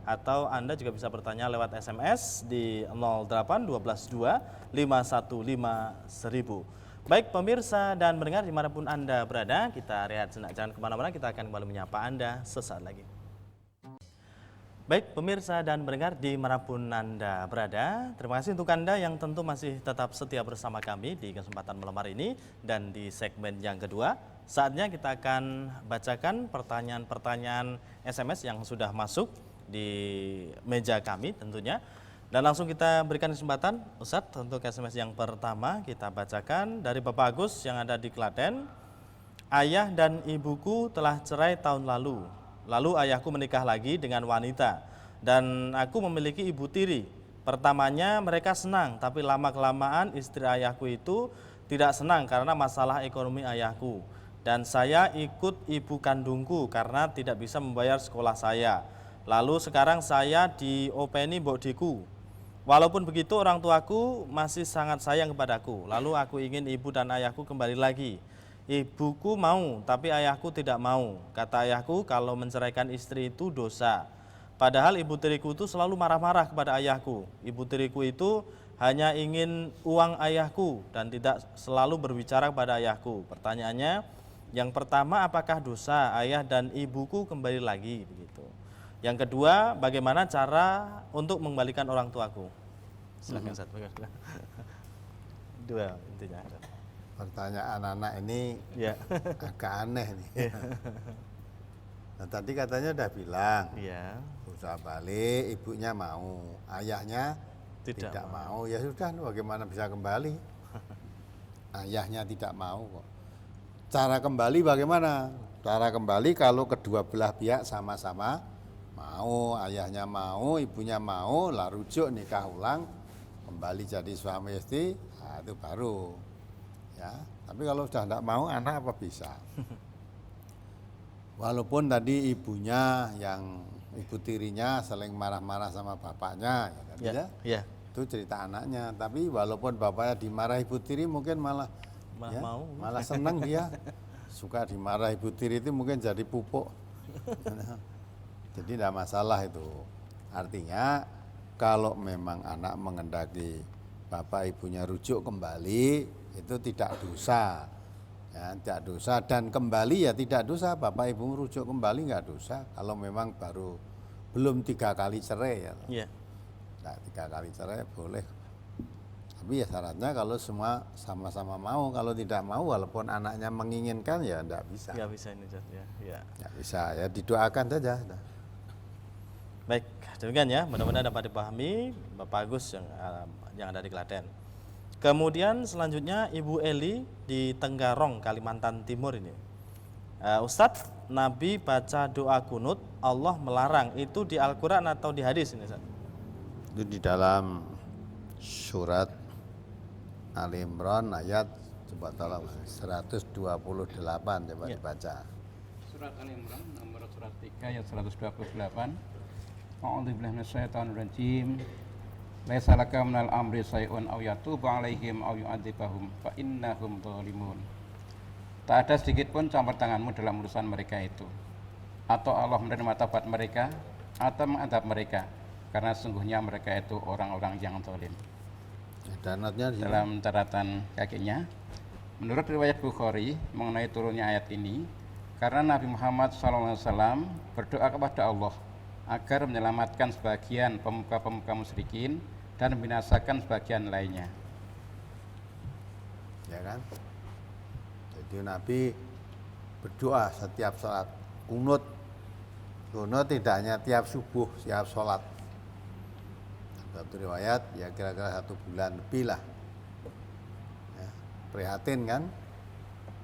atau Anda juga bisa bertanya lewat SMS di 08 12 2 515 1000. Baik pemirsa dan pendengar dimanapun Anda berada, kita rehat sejenak, jangan kemana-mana, kita akan kembali menyapa Anda sesaat lagi. Baik pemirsa dan pendengar dimanapun Anda berada, terima kasih untuk Anda yang tentu masih tetap setia bersama kami di kesempatan malam hari ini dan di segmen yang kedua. Saatnya kita akan bacakan pertanyaan-pertanyaan SMS yang sudah masuk di meja kami tentunya. Dan langsung kita berikan kesempatan Ustadz untuk SMS yang pertama kita bacakan dari Bapak Agus yang ada di Klaten. Ayah dan ibuku telah cerai tahun lalu. Lalu ayahku menikah lagi dengan wanita dan aku memiliki ibu tiri. Pertamanya mereka senang, tapi lama-kelamaan istri ayahku itu tidak senang karena masalah ekonomi ayahku. Dan saya ikut ibu kandungku karena tidak bisa membayar sekolah saya. Lalu sekarang saya diopeni mbokdiku. Walaupun begitu orang tuaku masih sangat sayang kepadaku. Lalu aku ingin ibu dan ayahku kembali lagi. Ibuku mau, tapi ayahku tidak mau. Kata ayahku kalau menceraikan istri itu dosa. Padahal ibu tiriku itu selalu marah-marah kepada ayahku. Ibu tiriku itu hanya ingin uang ayahku dan tidak selalu berbicara kepada ayahku. Pertanyaannya, yang pertama apakah dosa ayah dan ibuku kembali lagi begitu. Yang kedua, bagaimana cara untuk mengembalikan orang tuaku? Silakan Ustaz. Dua intinya. Pertanyaan anak ini Ya. agak aneh nih. Nah, tadi katanya udah bilang, Iya. usaha balik, ibunya mau, ayahnya Tidak tidak mau. Ya sudah, bagaimana bisa kembali? Ayahnya tidak mau kok. Cara kembali bagaimana? Cara kembali kalau kedua belah pihak sama-sama mau, ayahnya mau, ibunya mau, lah rujuk nikah ulang, kembali jadi suami istri, nah itu baru. Ya, tapi kalau sudah tidak mau, anak apa bisa? Walaupun tadi ibunya yang ibu tirinya saling marah-marah sama bapaknya, ya, kan, Ya. ya? Ya. Itu cerita anaknya. Tapi walaupun bapaknya dimarah ibu tiri, mungkin malah Mau. malah senang dia. Suka dimarah ibu tiri itu mungkin jadi pupuk. Jadi tidak masalah itu. Artinya kalau memang anak mengendaki bapak ibunya rujuk kembali, itu tidak dosa. Ya, tidak dosa, dan kembali ya tidak dosa. Bapak ibu rujuk kembali nggak dosa. Kalau memang baru belum 3 kali cerai ya. Iya. Nah, 3 kali cerai boleh. Tapi ya syaratnya kalau semua sama-sama mau. Kalau tidak mau, walaupun anaknya menginginkan ya tidak bisa. Nggak bisa ini Ustaz ya. Ya. Nggak bisa, ya didoakan saja. Baik, demikian ya. Mudah-mudahan dapat dipahami Bapak Agus yang ada di Klaten. Kemudian selanjutnya Ibu Eli di Tenggarong, Kalimantan Timur ini. Ustadz, Nabi baca doa kunut, Allah melarang. Itu di Al-Quran atau di hadis ini Ustadz? Itu di dalam surat Ali Imran ayat coba tolong 128 coba Ya. dibaca. Surat Al-Imran nomor surat 3 ayat 128. A'udzubillahi minasyaitonir rajim. Laisa laka minal amri shay'un aw yatuba 'alaihim aw yu'adzibahum fa innahum dzalimun. Tak ada sedikit pun campur tanganmu dalam urusan mereka itu. Atau Allah menerima taubat mereka atau mengadab mereka, karena sesungguhnya mereka itu orang-orang yang zalim. Ada notnya di Dalam catatan kakinya, menurut riwayat Bukhari mengenai turunnya ayat ini, karena Nabi Muhammad SAW berdoa kepada Allah agar menyelamatkan sebagian pemuka-pemuka musyrikin dan membinasakan sebagian lainnya. ya kan. Jadi Nabi berdoa setiap salat kunut. Kunut tidak hanya tiap subuh, tiap salat. Satu riwayat ya kira-kira 1 bulan lebih lah prihatin kan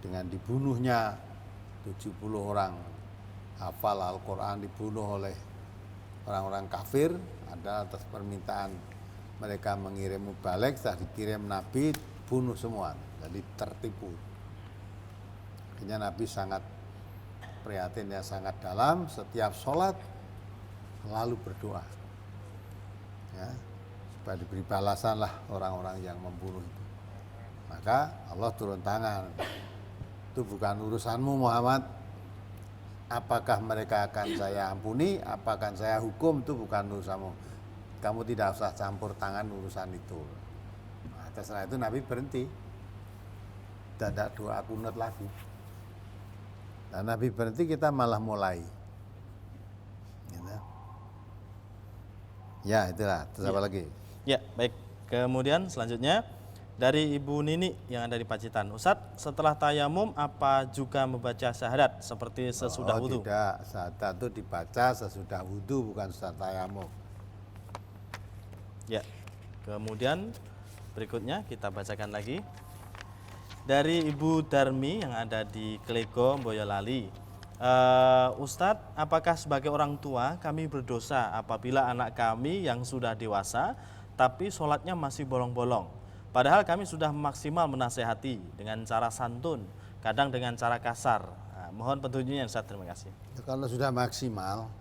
dengan dibunuhnya 70 orang hafal Al-Quran dibunuh oleh orang-orang kafir, ada atas permintaan mereka mengirim mubalik, setelah dikirim Nabi bunuh semua, jadi tertipu. Akhirnya Nabi sangat prihatinnya sangat dalam, setiap sholat lalu berdoa, ya, supaya diberi balasan lah orang-orang yang membunuh itu. Maka Allah turun tangan, itu bukan urusanmu Muhammad, apakah mereka akan saya ampuni, apakah saya hukum, itu bukan urusanmu, kamu tidak usah campur tangan urusan itu. Nah, setelah itu Nabi berhenti, tidak doa kunut lagi. Nah, Nabi berhenti, kita malah mulai. Gitu. Ya itulah, terus apa lagi? Ya, baik. Kemudian selanjutnya dari Ibu Nini yang ada di Pacitan. Ustadz, setelah tayamum apa juga membaca syahadat seperti sesudah wudhu? Tidak, syahadat itu dibaca sesudah wudhu, bukan setelah tayamum. Ya. Kemudian berikutnya kita bacakan lagi. Dari Ibu Darmi yang ada di Klego, Boyolali. Ustadz, apakah sebagai orang tua kami berdosa apabila anak kami yang sudah dewasa tapi sholatnya masih bolong-bolong? Padahal kami sudah maksimal menasehati dengan cara santun, kadang dengan cara kasar. Nah, mohon petunjuknya Ustadz, terima kasih. Kalau sudah maksimal,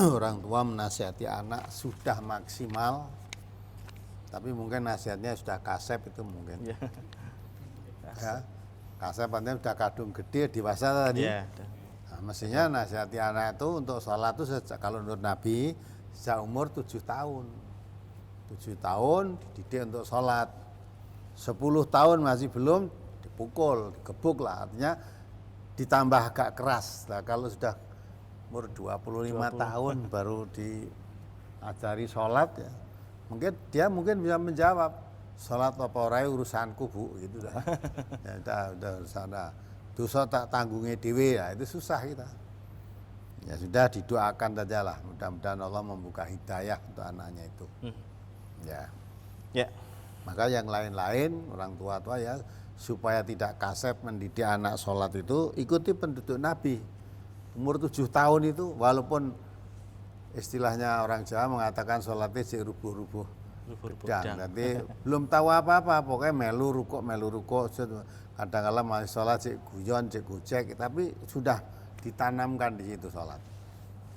orang tua menasihati anak sudah maksimal, tapi mungkin nasihatnya sudah kasep itu mungkin. Ya. Ya, kasep artinya sudah kadung gede, dewasa tadi. Ya. Nah, mestinya nasihati anak itu untuk sholat itu kalau menurut Nabi sejak umur 7 tahun. 7 tahun dididik untuk sholat. 10 tahun masih belum, dipukul, digebuk lah. Artinya ditambah agak keras. Nah, kalau sudah umur 25 tahun baru diajari sholat, ya mungkin dia bisa menjawab, sholat apa ora urusanku Bu, gitu dah. Ya udah urusan dah. Dosa tak tanggungi dewe, ya itu susah kita. Ya sudah didoakan saja lah, mudah-mudahan Allah membuka hidayah untuk anaknya itu. Ya. Ya. Maka yang lain-lain orang tua-tua ya supaya tidak kasep mendidik anak sholat itu ikuti penduduk Nabi. Umur 7 tahun itu walaupun istilahnya orang Jawa mengatakan sholatnya cek rubuh-rubuh gedang. Nanti belum tahu apa-apa, pokoknya melu rukuk. Kadang-kadang masih sholat cek guyon, cek gojek, tapi sudah ditanamkan di situ sholat.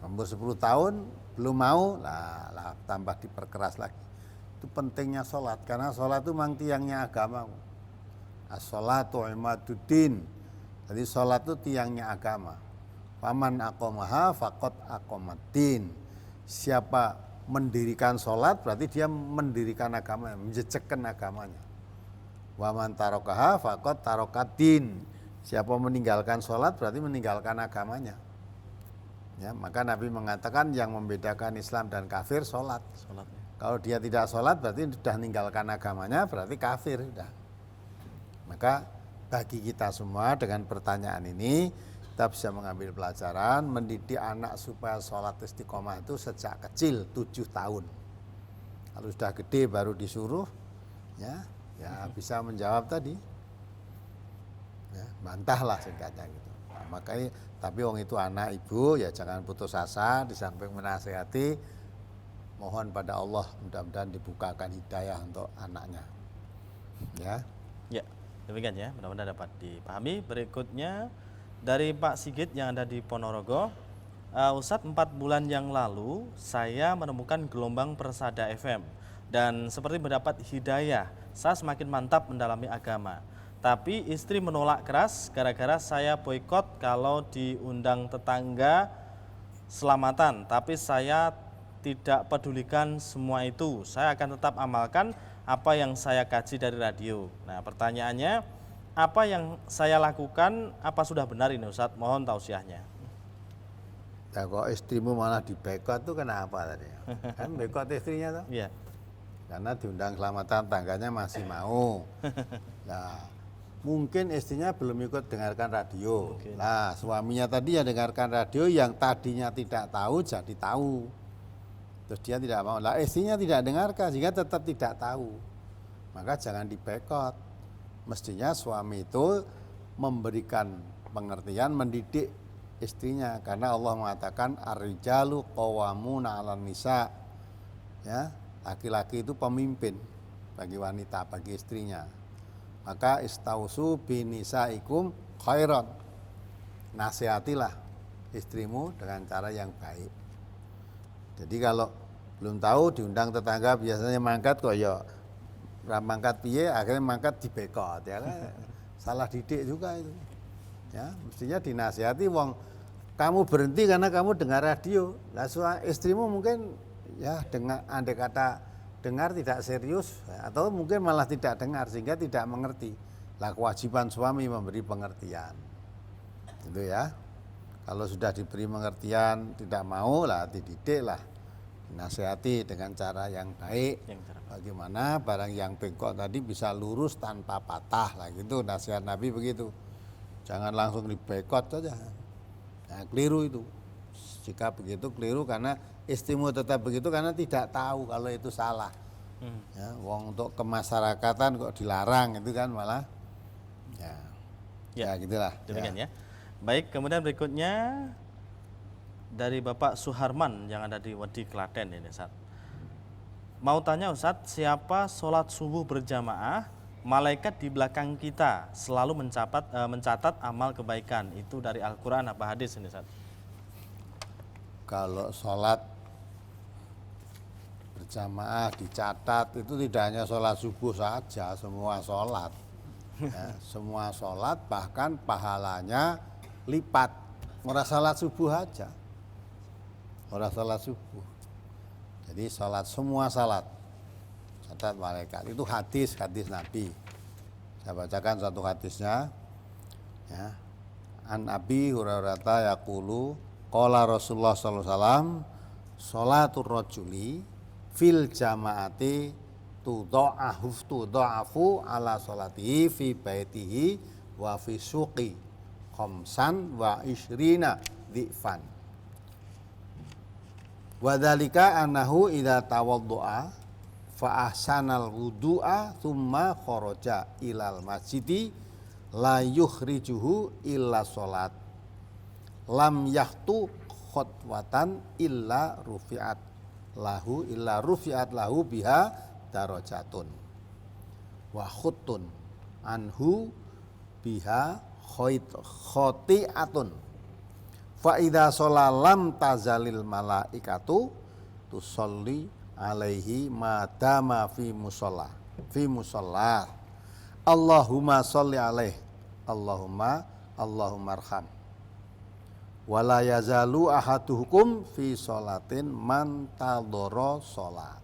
Umur 10 tahun belum mau, lah tambah diperkeras lagi. Itu pentingnya sholat, karena sholat itu memang tiangnya agama. As-sholatu imaduddin. Jadi sholat itu tiangnya agama. Faman aqomaha faqad aqomaddin. Siapa mendirikan sholat berarti dia mendirikan agama, menjejakkan agamanya. Waman tarokaha faqad tarokadin. Siapa meninggalkan sholat berarti meninggalkan agamanya. Ya, maka Nabi mengatakan yang membedakan Islam dan kafir sholat. Kalau dia tidak sholat berarti sudah meninggalkan agamanya, berarti kafir sudah. Maka bagi kita semua dengan pertanyaan ini kita bisa mengambil pelajaran mendidik anak supaya sholat istiqomah itu sejak kecil 7 tahun. Kalau sudah gede baru disuruh, ya bisa menjawab tadi. Ya, bantahlah singkatnya gitu. Nah, makanya tapi wong itu anak ibu ya jangan putus asa, di samping menasehati mohon pada Allah mudah-mudahan dibukakan hidayah untuk anaknya. Ya. Ya, demikian ya, mudah-mudahan dapat dipahami. Berikutnya dari Pak Sigit yang ada di Ponorogo. Ustadz, 4 bulan yang lalu saya menemukan gelombang Persada FM dan seperti mendapat hidayah. Saya semakin mantap mendalami agama. Tapi istri menolak keras gara-gara saya boikot kalau diundang tetangga selamatan. Tapi saya tidak pedulikan semua itu. Saya akan tetap amalkan apa yang saya kaji dari radio. Nah, pertanyaannya, apa yang saya lakukan, apa sudah benar ini Ustadz? Mohon tausiahnya. Ya kok istrimu malah dibekot tuh kenapa tadi? Kan bekot istrinya tuh? Iya. Karena diundang selamatan tangganya masih mau. Nah, mungkin istrinya belum ikut dengarkan radio. Mungkin. Nah, suaminya tadi yang dengarkan radio yang tadinya tidak tahu jadi tahu. Terus dia tidak mau. Lah istrinya tidak dengarkan sehingga tetap tidak tahu. Maka jangan dibekot. Mestinya suami itu memberikan pengertian, mendidik istrinya, karena Allah mengatakan ar-rijalu qawwamuna 'alan nisa. Ya, laki-laki itu pemimpin bagi wanita, bagi istrinya. Maka istausu binisaikum khairan. Nasihatilah istrimu dengan cara yang baik. Jadi kalau belum tahu diundang tetangga biasanya mangkat kok ya mangkat piye, akhirnya mangkat dibekot ya kan. Salah didik juga itu. Ya, mestinya dinasihati wong kamu berhenti karena kamu dengar radio. Lah istrimu mungkin ya dengar, andai kata dengar tidak serius atau mungkin malah tidak dengar sehingga tidak mengerti. Lah kewajiban suami memberi pengertian. Itu ya. Kalau sudah diberi pengertian tidak mau lah dididik lah. Nasihati dengan cara yang baik. Bagaimana barang yang bengkok tadi bisa lurus tanpa patah lah gitu, nasihat Nabi begitu. Jangan langsung dibekot saja. Nah, keliru itu. Jika begitu keliru karena istrimu tetap begitu karena tidak tahu kalau itu salah. Ya, wong untuk kemasyarakatan kok dilarang itu kan malah ya gitulah. Demikian ya. Baik, kemudian berikutnya dari Bapak Suharman yang ada di Wedi Klaten ini Ustaz. Mau tanya Ustaz, siapa sholat subuh berjamaah, malaikat di belakang kita selalu mencatat amal kebaikan. Itu dari Al-Quran apa hadis ini Ustaz? Kalau sholat berjamaah dicatat itu tidak hanya sholat subuh saja, semua sholat. Ya, semua sholat bahkan pahalanya lipat. Orang sholat subuh aja. Orang sholat subuh. Jadi sholat semua sholat. Catat malaikat. Itu hadis Nabi. Saya bacakan satu hadisnya. Ya. An Abi Hurairah yaqulu qala Rasulullah sallallahu alaihi wasallam sholatur rajuli fil jamaati tudha'afu ala sholatihi fi baitihi wa fi suqi khamsan wa ishrina dhi'fan. Wadzalika annahu idza tawaddu'a fa ahsanal wudu'a tsumma kharaja ilal masjidi la yukhrijuhu illa sholat lam yahtu khotwatan illa rufi'at lahu biha darajatun wa khutun anhu biha khoti'atun fa idza sholalam tazalil malaikatu tusolli alaihi madama fi musalla Allahumma sholli alaihi Allahumma arham wala yazalu ahaduhukum fi sholatin man tadhara sholat.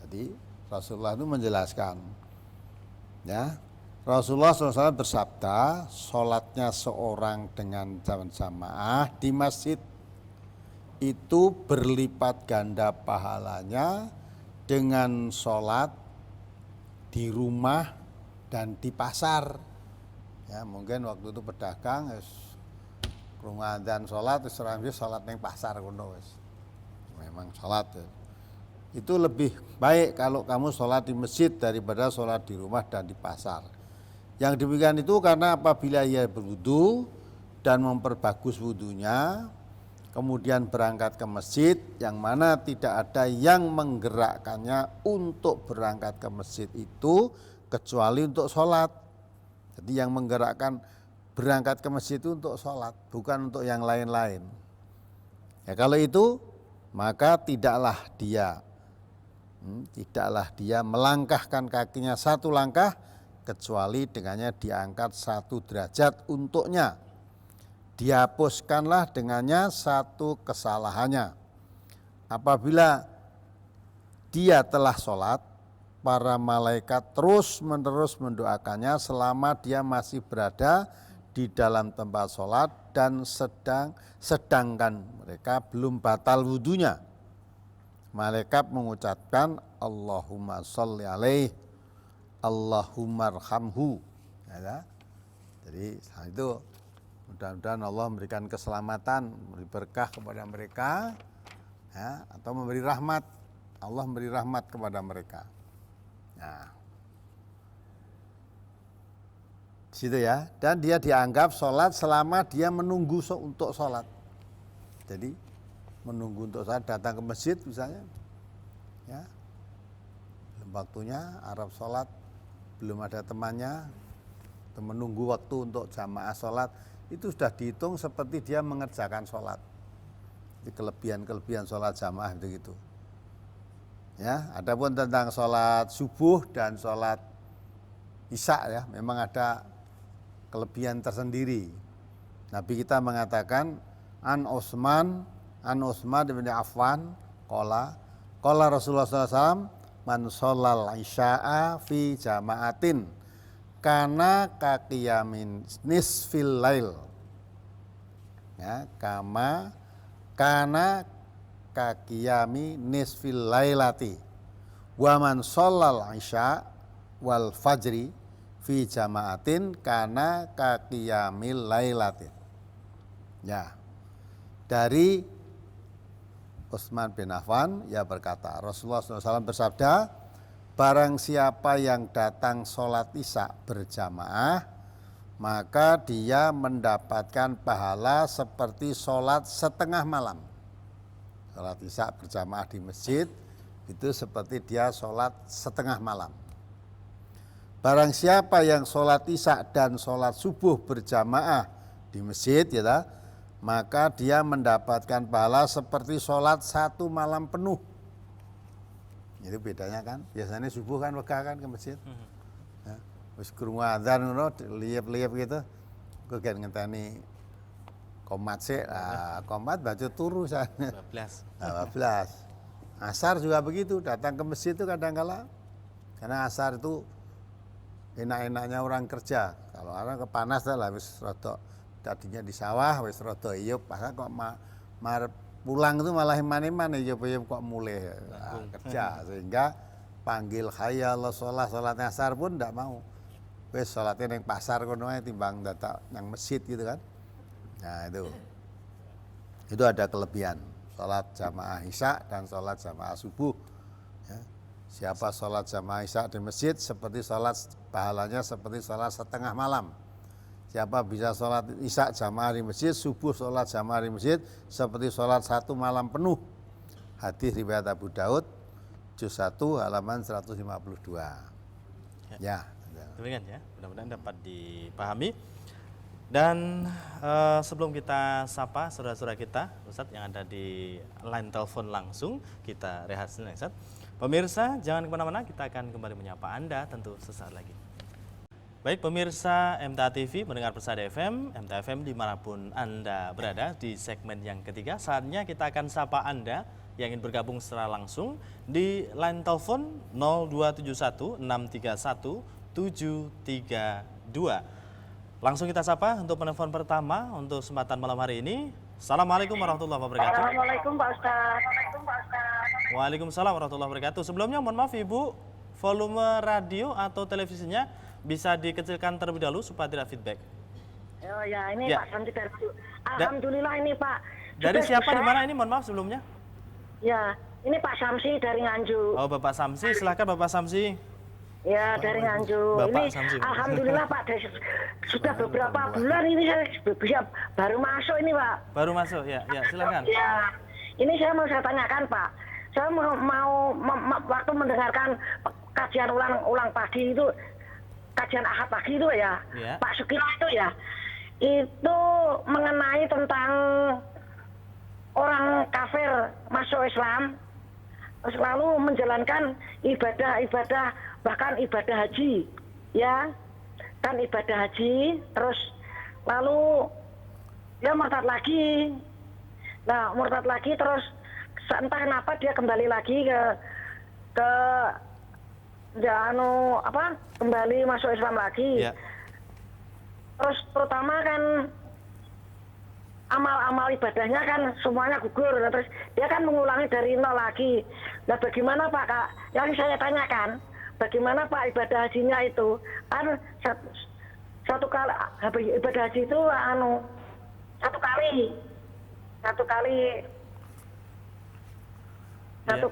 Jadi Rasulullah itu menjelaskan ya, Rasulullah SAW bersabda, sholatnya seorang dengan jamaah di masjid itu berlipat ganda pahalanya dengan sholat di rumah dan di pasar. Ya, mungkin waktu itu pedagang, krungu adzan sholat, sholat neng pasar kono wis. Memang sholat. Itu lebih baik kalau kamu sholat di masjid daripada sholat di rumah dan di pasar. Yang demikian itu karena apabila ia berwudu dan memperbagus wudunya, kemudian berangkat ke masjid yang mana tidak ada yang menggerakkannya untuk berangkat ke masjid itu kecuali untuk sholat. Jadi yang menggerakkan berangkat ke masjid itu untuk sholat, bukan untuk yang lain-lain. Ya kalau itu maka tidaklah dia melangkahkan kakinya satu langkah kecuali dengannya diangkat satu derajat untuknya. Dihapuskanlah dengannya satu kesalahannya. Apabila dia telah sholat, para malaikat terus menerus mendoakannya selama dia masih berada di dalam tempat sholat dan sedangkan mereka belum batal wudunya. Malaikat mengucapkan Allahumma sholli alaihi Allahumma arhamhu. Ya, jadi itu mudah-mudahan Allah memberikan keselamatan, memberi berkah kepada mereka, ya, atau memberi rahmat. Allah memberi rahmat kepada mereka. Nah, Situ ya. Dan dia dianggap sholat selama dia menunggu untuk sholat. Jadi menunggu untuk sholat, datang ke masjid misalnya, ya, belum waktunya Arab sholat, belum ada temannya, atau menunggu waktu untuk jamaah sholat, itu sudah dihitung seperti dia mengerjakan sholat. Jadi kelebihan sholat jamaah begitu. Ya, adapun tentang sholat subuh dan sholat isya ya, memang ada kelebihan tersendiri. Nabi kita mengatakan an Utsman bin Affan qala Rasulullah SAW man sholal isya'a fi jama'atin kana kaqiyamin nisfil lail, ya, kana kakiyami nisfil lailati wa man sholal isya wal fajri fi jama'atin kana kaqiyamil lailatin. Ya. Dari Utsman bin Affan ya berkata, Rasulullah SAW bersabda, barang siapa yang datang sholat isya berjamaah, maka dia mendapatkan pahala seperti sholat setengah malam. Sholat isya berjamaah di masjid itu seperti dia sholat setengah malam. Barang siapa yang sholat isya dan sholat subuh berjamaah di masjid, ya, maka dia mendapatkan pahala seperti sholat satu malam penuh. Itu bedanya kan, biasanya subuh kan wegah kan ke masjid. Ya, wis krungu adzan ngono, liep-liep gitu. Kok kan ngenteni qomat sik, qomat baca turu sana. 12. Asar juga begitu, datang ke masjid itu kadang-kala karena asar itu enak-enaknya orang kerja. Kalau orang kepanas lah wis rada tadinya di sawah wis rada iyup, pas kok pulang itu malah iman-iman iyup-iyup kok mulai kerja, sehingga panggil hayya Allah sholat asar pun ndak mau. Wis sholatnya yang pasar kono ae timbang datang yang masjid gitu kan. Nah, itu ada kelebihan sholat jamaah isya dan sholat jamaah subuh. Ya. Siapa sholat jamaah isya di masjid seperti sholat, pahalanya seperti sholat setengah malam. Siapa bisa sholat isya jamaah di masjid, subuh sholat jamaah di masjid seperti sholat satu malam penuh. Hadis riwayat Abu Daud juz 1 halaman 152. Ya. Demikian ya, mudah-mudahan dapat dipahami. Dan sebelum kita sapa saudara-saudara kita, Ustadz yang ada di line telepon langsung, kita rehat sejenak, Ustadz. Pemirsa, jangan kemana-mana, kita akan kembali menyapa Anda tentu sesaat lagi. Baik pemirsa MTA TV, mendengar Persada FM, MTA FM dimanapun Anda berada, di segmen yang ketiga, saatnya kita akan sapa Anda yang ingin bergabung secara langsung di line telepon 0271 631 732. Langsung kita sapa untuk penelpon pertama untuk kesempatan malam hari ini. Assalamualaikum warahmatullahi wabarakatuh. Assalamualaikum Pak Ustaz. Waalaikumsalam warahmatullahi wabarakatuh. Sebelumnya mohon maaf Ibu, volume radio atau televisinya bisa dikecilkan terlebih dahulu supaya tidak feedback. Oh ya, ini Ya. Pak Samsi dari Alhamdulillah ini Pak. Dari Sudah siapa selesai. di mana ini? Mohon maaf sebelumnya. Ya, ini Pak Samsi dari Nganjuk. Oh, Bapak Samsi, silakan Bapak Samsi. Ya, dari Nganjuk. Bapak Ini Samsi. Alhamdulillah Pak, sudah beberapa bulan ini saya bisa baru masuk ini Pak. Baru masuk ya, ya silakan. Ya, ini saya mau tanyakan Pak. Saya mau waktu mendengarkan kajian ulang pagi itu, kajian Ahad pagi itu ya, Ya. Pak Sukiro itu ya, itu mengenai tentang orang kafir masuk Islam, lalu menjalankan ibadah bahkan ibadah haji, ya kan ibadah haji, terus lalu dia murtad lagi. Nah, murtad lagi terus entah kenapa dia kembali lagi ke kembali masuk Islam lagi. Ya. Terus terutama kan amal-amal ibadahnya kan semuanya gugur. Nah, terus dia kan mengulangi dari nol lagi. Nah, bagaimana Pak Kak? Yang saya tanyakan, bagaimana Pak ibadah hajinya itu? Kan satu kali ibadah haji itu satu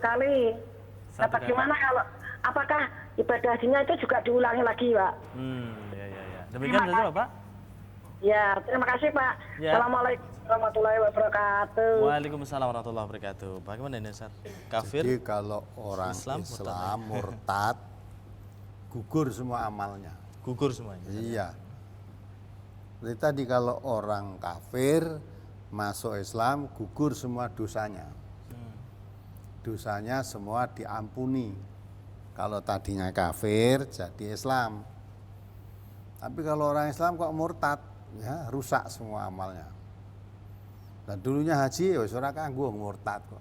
kali. Nah, bagaimana kalau apakah ibadah hajinya itu juga diulangi lagi, Pak? Ya. Demikian saja Bapak. Ya, terima kasih Pak. Ya. Assalamualaikum warahmatullahi wabarakatuh. Waalaikumsalam warahmatullahi wabarakatuh. Bagaimana ini Ustaz? Kafir? Jadi kalau orang Islam, Islam, murtad, gugur semua amalnya. Gugur semuanya. Iya. Jadi tadi kalau orang kafir masuk Islam, gugur semua dosanya. Dosanya semua diampuni. Kalau tadinya kafir jadi Islam. Tapi kalau orang Islam kok murtad, ya rusak semua amalnya. Dan dulunya haji, ya ora kanggo murtad kok.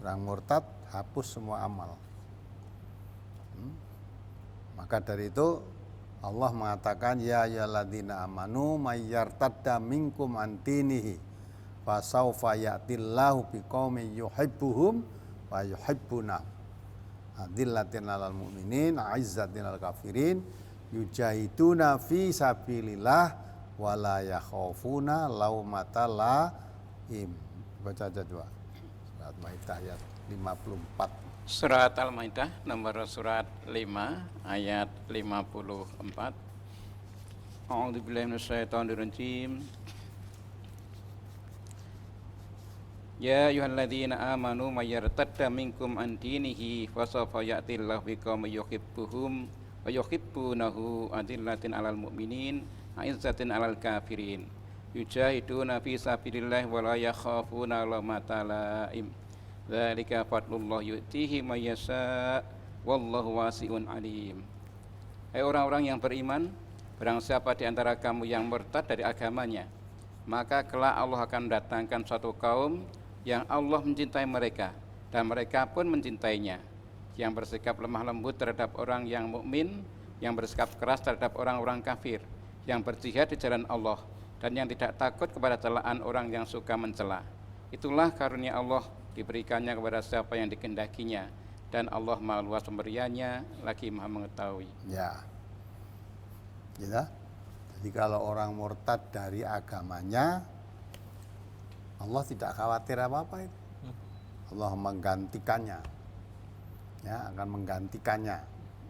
Orang murtad hapus semua amal. Maka dari itu Allah mengatakan ya ayyuhalladzina amanu may yartadda minkum an dinihi fasaufa ya'tillahu biqaumin yuhibbuhum wa yuhibbuna adillatin 'alal mu'minin 'izzatin 'alal kafirin yujahiduna fi sabilillah wa la yakhafuna laumata laim. Baca aja dua. Surat Maidah ayat 54. Surat Al-Maidah nomor surat 5 ayat 54. A'udzubillahi minasyaitonirrajim. Ya ayyuhalladzina amanu may yartadda minkum an dinihi fasawfa ya'tillahu biqaumin yuhibbuhum wa yuhibbunahu adillatin 'alal mu'minin 'izzatin 'alal kafirin yujahiduna fi sabilillah wa la yakhafuna laumata laim. Dzalika fadlullah yu'tihi may yasha wallahu wasi'un alim. Hai orang-orang yang beriman, barang siapa di antara kamu yang murtad dari agamanya, maka kelak Allah akan mendatangkan suatu kaum yang Allah mencintai mereka dan mereka pun mencintainya, yang bersikap lemah lembut terhadap orang yang mukmin, yang bersikap keras terhadap orang-orang kafir, yang berjihad di jalan Allah dan yang tidak takut kepada celaan orang yang suka mencela. Itulah karunia Allah diberikannya kepada siapa yang dikehendakinya, dan Allah Maha Luas pemberiannya lagi Maha mengetahui. Ya. Gitu. Jadi kalau orang murtad dari agamanya, Allah tidak khawatir apa-apa itu. Allah menggantikannya. Ya, akan menggantikannya.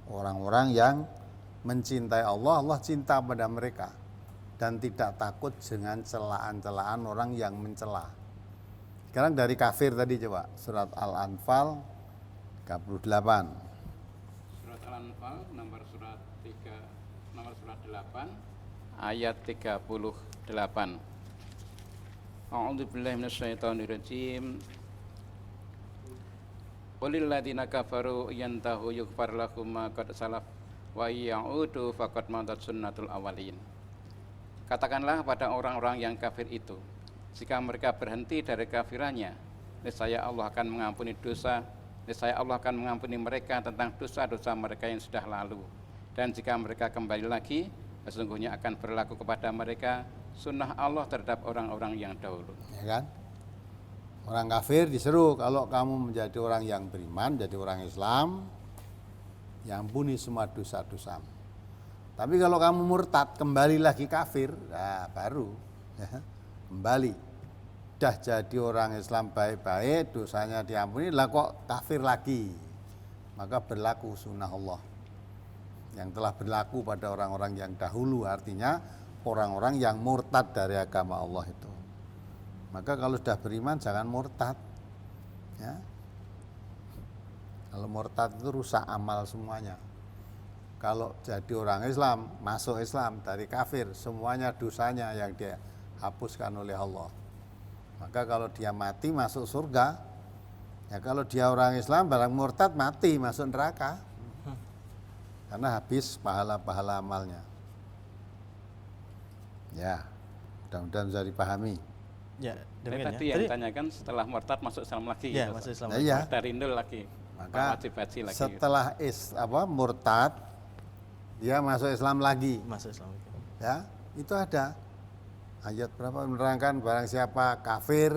Orang-orang yang mencintai Allah, Allah cinta pada mereka dan tidak takut dengan celaan-celaan orang yang mencela. Sekarang dari kafir tadi coba, surat Al-Anfal 38. Surat Al-Anfal nomor surat 8 ayat 38. A'udzubillahi minasyaitonirrajim. Qulil ladzina kafaru yantahu yughfar lahum ma qad salaf wa ya'udu faqad madat sunnatul awwalin. Katakanlah pada orang-orang yang kafir itu, jika mereka berhenti dari kafirannya, niscaya Allah akan mengampuni dosa, niscaya Allah akan mengampuni mereka tentang dosa-dosa mereka yang sudah lalu. Dan jika mereka kembali lagi, sesungguhnya akan berlaku kepada mereka sunnah Allah terhadap orang-orang yang dahulu. Ya kan? Orang kafir diseru, kalau kamu menjadi orang yang beriman, jadi orang Islam, yang ampuni semua dosa-dosamu. Tapi kalau kamu murtad, kembali lagi kafir, nah baru ya, kembali. Dah jadi orang Islam baik-baik, dosanya diampuni, lah kok kafir lagi. Maka berlaku sunnah Allah yang telah berlaku pada orang-orang yang dahulu, artinya orang-orang yang murtad dari agama Allah itu. Maka kalau sudah beriman jangan murtad. Ya. Kalau murtad itu rusak amal semuanya. Kalau jadi orang Islam, masuk Islam dari kafir, semuanya dosanya yang dia hapuskan oleh Allah. Maka kalau dia mati masuk surga. Ya kalau dia orang Islam barang murtad mati masuk neraka. Karena habis pahala-pahala amalnya. Ya, mudah-mudahan bisa dipahami. Ya, Tadi demikian yang ditanyakan setelah murtad masuk Islam lagi. Ya, gitu. masuk Islam. Nah, iya. Dari Indul lagi. Maka wajib haji lagi. setelah murtad dia masuk Islam lagi. Masuk Islam. Ya, itu ada ayat berapa menerangkan barang siapa kafir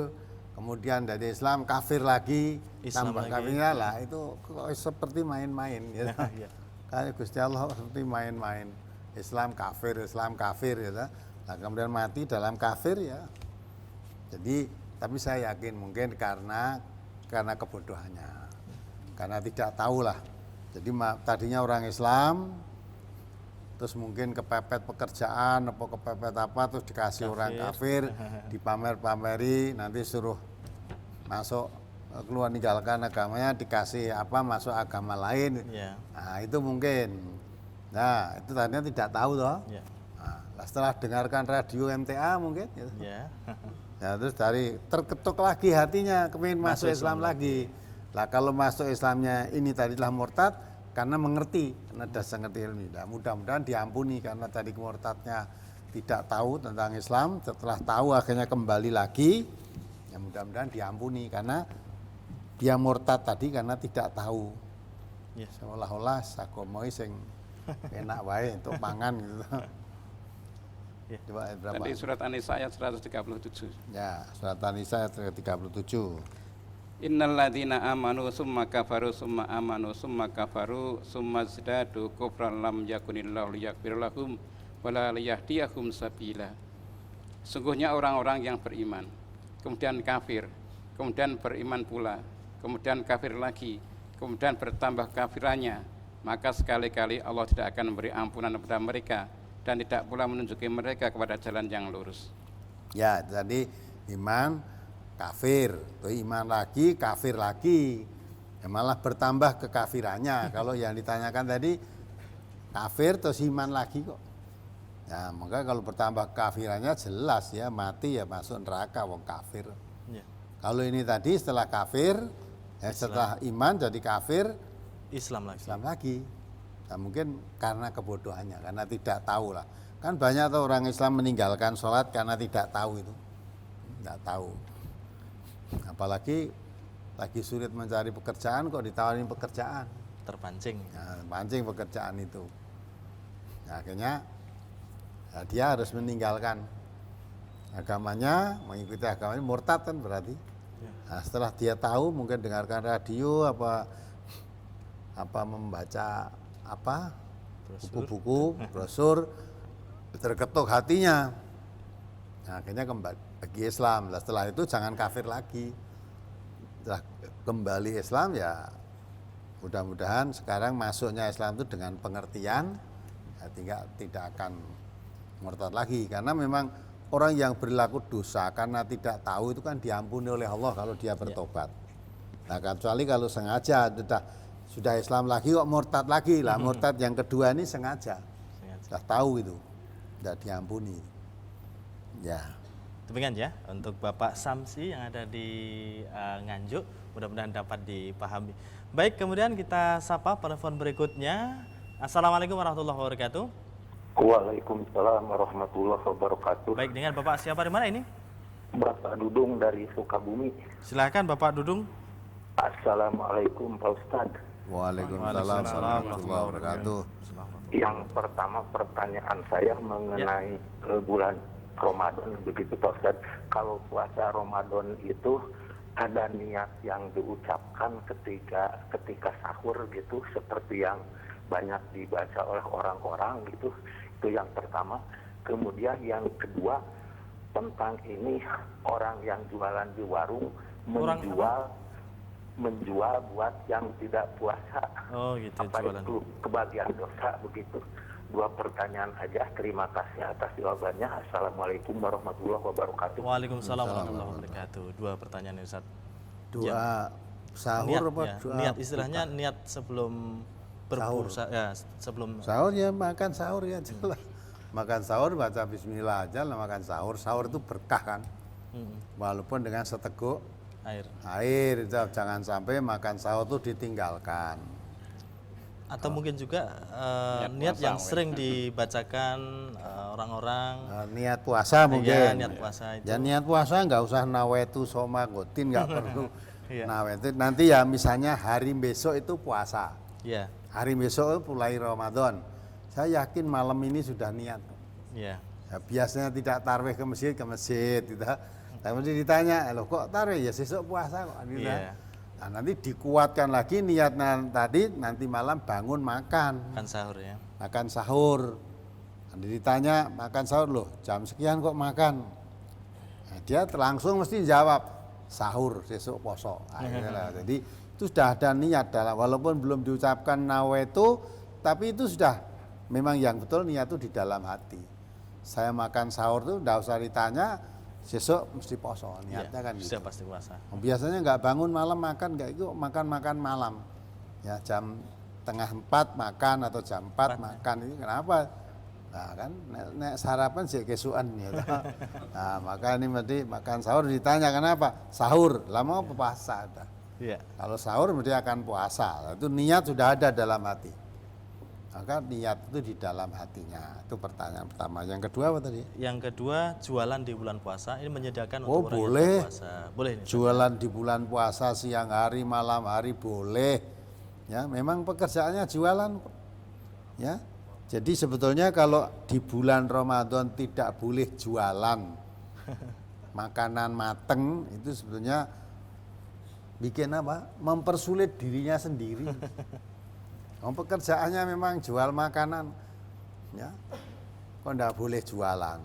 kemudian dari Islam kafir lagi Islam tambah lagi. kafirnya lah itu kok seperti main-main gitu. Ya. Kayak Gusti Allah seperti main-main. Islam kafir gitu. Nah, kemudian mati dalam kafir ya. Jadi tapi saya yakin mungkin karena kebodohannya. Karena tidak tahulah. Jadi tadinya orang Islam terus mungkin kepepet pekerjaan apa kepepet apa terus dikasih orang kafir, dipamer-pameri, nanti suruh masuk keluar ninggalkan agamanya, dikasih apa masuk agama lain. Ya. Nah, itu mungkin. Nah, itu tadinya tidak tahu toh. Ya. Nah, setelah dengarkan radio MTA mungkin gitu. Ya. Ya, terus dari terketuk lagi hatinya, kepingin masuk Islam lagi. Lah kalau masuk Islamnya ini tadilah murtad karena mengerti, karena dasar ngerti ilmu. Nah, mudah-mudahan diampuni karena tadi murtadnya tidak tahu tentang Islam, setelah tahu akhirnya kembali lagi. Ya mudah-mudahan diampuni karena dia murtad tadi karena tidak tahu. Ya. Seolah-olah sagomoy sing enak wae untuk pangan gitu. Ya. Coba ayat berapa? Tadi surat An-Nisa ayat 137. Ya, surat An-Nisa ayat 37. Innal ladzina amanu summa kafaru summa amanu summa kafaru summa zdadu kufran lam yakunillahu liyaghfir lahum wala liyahdiyahum sabila. Sungguhnya orang-orang yang beriman, kemudian kafir, kemudian beriman pula, kemudian kafir lagi, kemudian bertambah kafirannya, maka sekali-kali Allah tidak akan memberi ampunan kepada mereka dan tidak pula menunjuki mereka kepada jalan yang lurus. Ya, jadi iman kafir, tuh iman lagi, kafir lagi, ya malah bertambah kekafirannya. Kalau yang ditanyakan tadi kafir terus iman lagi kok. Ya, maka kalau bertambah kafirannya jelas ya mati ya masuk neraka wong kafir. Ya. Kalau ini tadi setelah kafir, ya setelah iman jadi kafir, Islam lagi. Islam lagi. Nah, mungkin karena kebodohannya, karena tidak tahu lah. Kan banyak tuh orang Islam meninggalkan sholat karena tidak tahu itu, tidak tahu. Apalagi lagi sulit mencari pekerjaan kok ditawarin pekerjaan, Terpancing. nah, pancing pekerjaan itu. Nah, akhirnya ya dia harus meninggalkan agamanya, mengikuti agamanya, murtad kan berarti. Nah, setelah dia tahu mungkin dengarkan radio apa membaca apa buku-buku brosur terketuk hatinya. Nah, akhirnya kembali lagi Islam. Nah, setelah itu jangan kafir lagi. Setelah kembali Islam ya mudah-mudahan sekarang masuknya Islam itu dengan pengertian ya tidak akan murtad lagi karena memang orang yang berlaku dosa karena tidak tahu itu kan diampuni oleh Allah kalau dia bertobat. Nah, kecuali kalau sengaja sudah Islam lagi kok murtad lagi lah. Murtad yang kedua ini sengaja. Sudah tahu itu tidak diampuni. Ya. Demikian ya untuk Bapak Samsi yang ada di Nganjuk, mudah-mudahan dapat dipahami. Baik, kemudian kita sapa penelpon berikutnya. Assalamualaikum warahmatullahi wabarakatuh. Waalaikumsalam warahmatullahi wabarakatuh. Baik, dengan Bapak siapa di mana ini? Bapak Dudung dari Sukabumi. Silakan Bapak Dudung. Assalamualaikum Pak Ustadz. Waalaikumsalam warahmatullahi wabarakatuh. Yang pertama pertanyaan saya mengenai bulan Ramadan begitu Pak Ustadz. Kalau puasa Ramadan itu ada niat yang diucapkan ketika sahur gitu seperti yang banyak dibaca oleh orang-orang gitu. Itu yang pertama. Kemudian yang kedua tentang ini orang yang jualan di warung menjual buat yang tidak puasa. Oh gitu, apa jualan. itu kebagian dosa begitu. Dua pertanyaan aja. Terima kasih atas jawabannya. Assalamualaikum warahmatullahi wabarakatuh. Waalaikumsalam warahmatullahi wabarakatuh. Dua pertanyaan Ustaz. Doa sahur Niat, apa ya. doa? Niat istilahnya niat sebelum berpuasa ya, sebelum Sahur ya makan sahur ya jelas. Makan sahur baca bismillah aja lah makan sahur. Sahur itu berkah kan. Walaupun dengan seteguk air jangan sampai makan sahur itu ditinggalkan. Atau mungkin juga niat yang sering dibacakan orang-orang. Niat puasa mungkin. Ya, niat puasa itu. Dan niat puasa nggak usah nawaitu soma gotin nggak perlu. Iya. Nawaitu nanti ya misalnya hari besok itu puasa. Iya. Hari besok mulai Ramadan. Saya yakin malam ini sudah niat. Iya. Ya, biasanya tidak tarwih ke masjid tidak. Tapi ditanya, loh kok tarwih ya besok puasa kok. Gitu. Iya. Nah, nanti dikuatkan lagi niat tadi nanti malam bangun makan. Makan sahur ya. Makan sahur. Nanti ditanya makan sahur loh jam sekian kok makan. Nah, dia langsung mesti jawab sahur besok poso. Nah, jadi itu sudah ada niat walaupun belum diucapkan nawaitu tapi itu sudah memang yang betul niat itu di dalam hati. Saya makan sahur tuh enggak usah ditanya, besok mesti poso, niatnya kan gitu. Sudah pasti puasa. Biasanya enggak bangun malam makan, enggak itu makan malam. Ya jam tengah 4 makan atau jam 4 makan, ini kenapa? Nah kan nek sarapan sih kesuan ya. Nah maka ini mesti makan sahur ditanya kenapa? Sahur, lama apa puasa? Iya. Kalau sahur berarti akan puasa. Itu niat sudah ada dalam hati. Maka niat itu di dalam hatinya. Itu pertanyaan pertama. Yang kedua apa tadi? Yang kedua, jualan di bulan puasa ini menyediakan Oh, untuk orang boleh. yang puasa. Boleh ini. Jualan di bulan puasa siang hari, malam hari boleh. Ya, memang pekerjaannya jualan. Ya. Jadi sebetulnya kalau di bulan Ramadan tidak boleh jualan makanan mateng, itu sebetulnya bikin apa? Mempersulit dirinya sendiri. Pekerjaannya memang jual makanan, ya, kok ndak boleh jualan,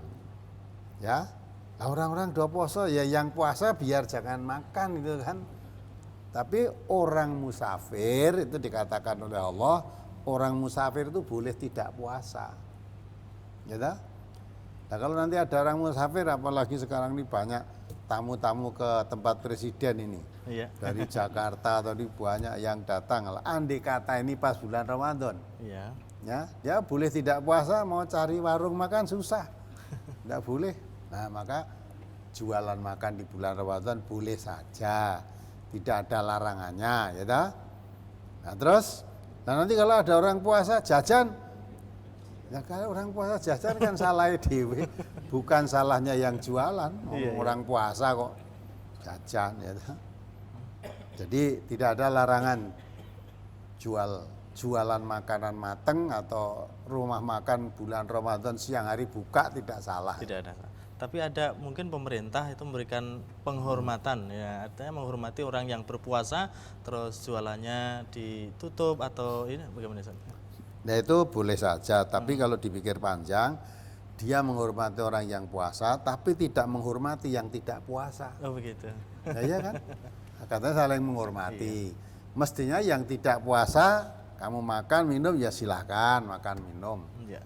ya. Nah, orang-orang do poso, ya yang puasa biar jangan makan gitu kan. Tapi orang musafir itu dikatakan oleh Allah, orang musafir itu boleh tidak puasa, ya. Nah kalau nanti ada orang musafir, apalagi sekarang ini banyak tamu-tamu ke tempat presiden ini, Iya. dari Jakarta atau di banyak yang datang. Andai kata ini pas bulan Ramadan, Iya. ya dia boleh tidak puasa, mau cari warung makan susah, tidak boleh. Nah maka jualan makan di bulan Ramadan boleh saja, tidak ada larangannya, ya dah. Nah terus, nah nanti kalau ada orang puasa jajan, ya kalau orang puasa jajan kan salah dewe, bukan salahnya yang jualan. Orang puasa kok jajan, ya. Jadi tidak ada larangan jualan makanan mateng atau rumah makan bulan Ramadan siang hari buka, tidak salah. Tidak ada. Tapi ada mungkin pemerintah itu memberikan penghormatan, ya, artinya menghormati orang yang berpuasa terus jualannya ditutup atau ini bagaimana Ustaz? Nah itu boleh saja, tapi kalau dipikir panjang, dia menghormati orang yang puasa, tapi tidak menghormati yang tidak puasa. Oh begitu. Nah, iya kan? Katanya saling menghormati. Mestinya yang tidak puasa, kamu makan minum ya silahkan makan minum. Iya.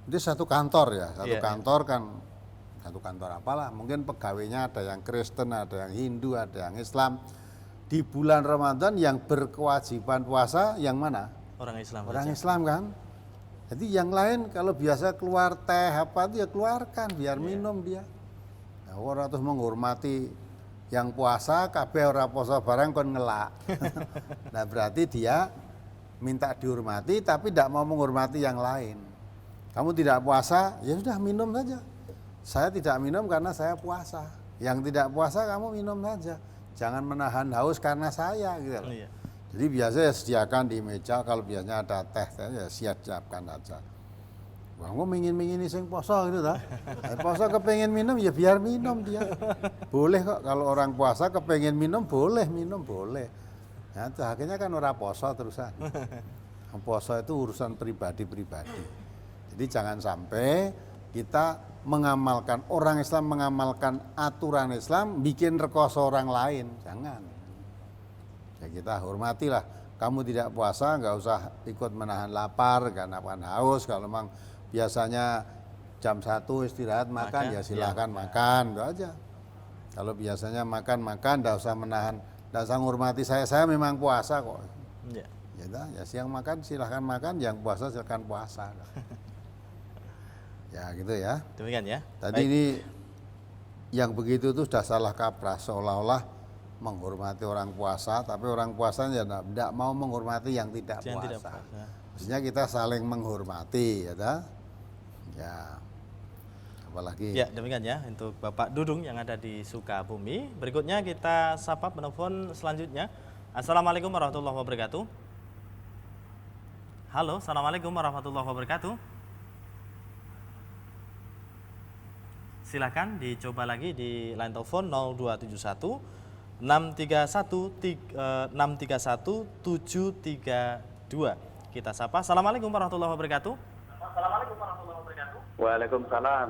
Itu satu kantor ya, satu Iya, kantor kan, satu kantor apalah. Mungkin pegawainya ada yang Kristen, ada yang Hindu, ada yang Islam. Di bulan Ramadan yang berkewajiban puasa yang mana? Orang Islam. Orang saja. Islam kan. Jadi yang lain kalau biasa keluar teh apa itu ya keluarkan biar minum dia. Nah, orang terus menghormati yang puasa, kabeh ora poso barang kon ngelak. Nah berarti dia minta dihormati tapi tidak mau menghormati yang lain. Kamu tidak puasa, ya sudah minum saja. Saya tidak minum karena saya puasa. Yang tidak puasa kamu minum saja. Jangan menahan haus karena saya gitu. Iya. Jadi biasa ya sediakan di meja, kalau biasanya ada teh ya siapkan aja. Wah, gue ingin sing poso gitu dah. Poso kepengen minum ya biar minum dia. Boleh kok kalau orang puasa kepengen minum boleh. Ya, itu akhirnya kan orang poso terusan. Poso itu urusan pribadi-pribadi. Jadi jangan sampai kita mengamalkan, orang Islam mengamalkan aturan Islam bikin rekoso orang lain, jangan. Ya kita hormatilah, kamu tidak puasa nggak usah ikut menahan lapar, nggak nahan haus. Kalau memang biasanya jam 1 istirahat makan, ya silahkan makan, itu aja. Kalau biasanya makan, nggak usah menahan, nggak usah menghormati saya memang puasa kok. Iya. Ya siang makan silahkan makan, yang puasa silahkan puasa. Ya gitu ya. Demikian ya. Tadi ini yang begitu itu sudah salah kaprah, seolah-olah menghormati orang puasa, tapi orang puasa ya tidak mau menghormati yang tidak Yang puasa. tidak puasa. Maksudnya kita saling menghormati, ya dah. Ya, apalagi. Ya, demikian ya untuk Bapak Dudung yang ada di Sukabumi. Berikutnya kita sapa penelpon selanjutnya. Assalamualaikum warahmatullahi wabarakatuh. Halo, assalamualaikum warahmatullahi wabarakatuh. Silakan dicoba lagi di line telepon 0271 631 732. Kita sapa. Assalamualaikum warahmatullahi wabarakatuh. Waalaikumsalam.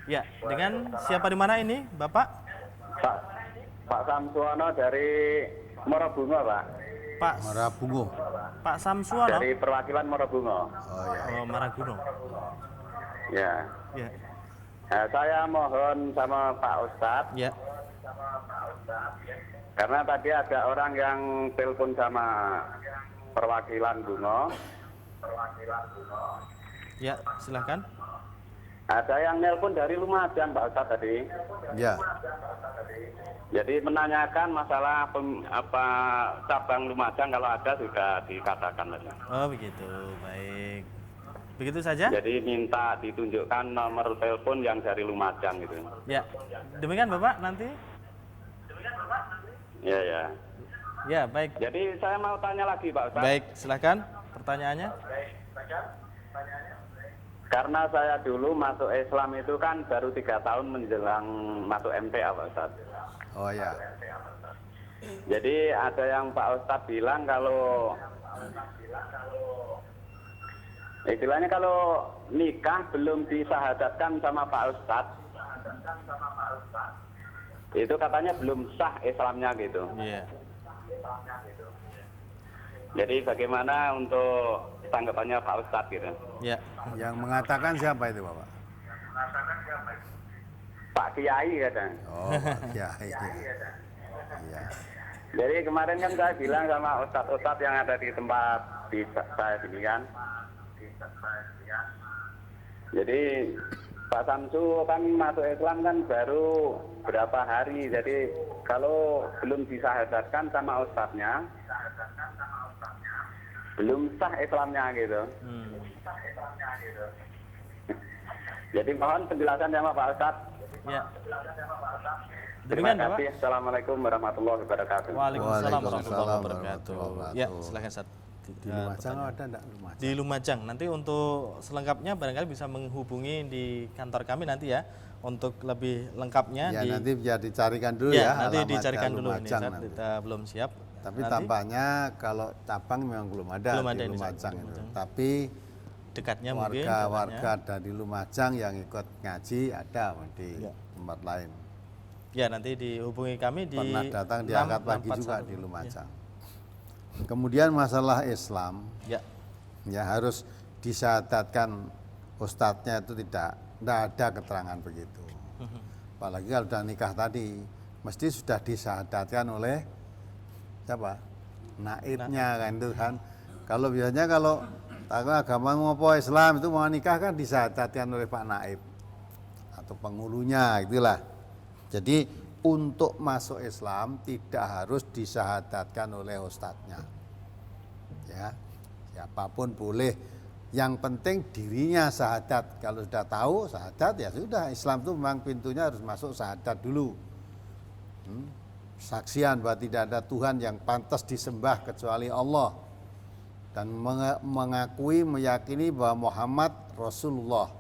Ya, dengan siapa di mana ini, Bapak? Pak Samsuwono dari Morobungo, Pak. Pak Marabungo. Pak Samsuono. Dari perwakilan Marabungo. Oh ya. Oh, Maraguno. Ya. Ya. Nah, saya mohon sama Pak Ustadz, Ya. karena tadi ada orang yang telepon sama perwakilan Bungo. Ya, silahkan. Ada yang nelpon dari Lumajang Pak Ustadz tadi. Ya. Jadi menanyakan masalah cabang Lumajang, kalau ada sudah dikatakan saja. Oh, begitu. Baik. Begitu saja? Jadi minta ditunjukkan nomor telepon yang dari Lumajang gitu. Ya. Demikian Bapak nanti? Ya, ya. Ya, baik. Jadi saya mau tanya lagi Pak Ustadz. Baik, silahkan pertanyaannya. Karena saya dulu masuk Islam itu kan baru 3 tahun menjelang masuk MTA Pak Ustadz. Oh ya. Jadi ada yang Pak Ustadz bilang kalau istilahnya kalau nikah belum disahadatkan sama Pak Ustadz, itu katanya belum sah Islamnya gitu. Iya. Jadi bagaimana untuk tanggapannya Pak Ustadz gitu? Ya. Yang mengatakan siapa itu Bapak? Pak Kiai katanya. Oh, Pak Kiai. Iya. Jadi kemarin kan saya bilang sama ustadz-ustadz yang ada di tempat di saya sini kan. Jadi Pak Samsu kan masuk Islam kan baru berapa hari. Jadi kalau belum disahadatkan sama ustadznya, belum sah Islamnya gitu. Jadi mohon penjelasan sama Pak Ustadz. Ya. Terima Demikian Bapak. kasih. Assalamualaikum warahmatullahi wabarakatuh. Waalaikumsalam warahmatullahi Waalaikumsalam wabarakatuh. warahmatullahi Ya, wabarakatuh. silahkan Ustaz. Di Lumajang ada enggak Lumajang? Di Lumajang. Nanti untuk selengkapnya barangkali bisa menghubungi di kantor kami nanti ya untuk lebih lengkapnya Ya di nanti biar dicarikan dulu ya, ya. nanti alamatnya dicarikan dulu ini Lumajang Ustaz. nanti. Kita belum siap. Tapi Nanti tampaknya kalau cabang memang belum ada Belum ada di ini, Ustaz, Lumajang di itu. Lumajang. Tapi dekatnya mungkin warga-warga dari Lumajang yang ikut ngaji ada di Ya. tempat lain. Ya, nanti dihubungi kami di Pernah datang diangkat pagi 641. juga di Lumajang. Kemudian masalah Islam, Ya. ya harus disyahadatkan ustadznya itu tidak ada keterangan begitu. Apalagi kalau sudah nikah tadi, mesti sudah disyahadatkan oleh siapa? Naibnya kan itu kan. Kalau biasanya kalau agama ngopo Islam itu mau nikah kan disyahadatkan oleh Pak Naib atau penghulunya itulah. Jadi untuk masuk Islam tidak harus disyahadatkan oleh ustadznya. Ya, siapapun boleh. Yang penting dirinya syahadat. Kalau sudah tahu syahadat ya sudah. Islam itu memang pintunya harus masuk syahadat dulu. Saksian bahwa tidak ada Tuhan yang pantas disembah kecuali Allah. Dan mengakui, meyakini bahwa Muhammad Rasulullah.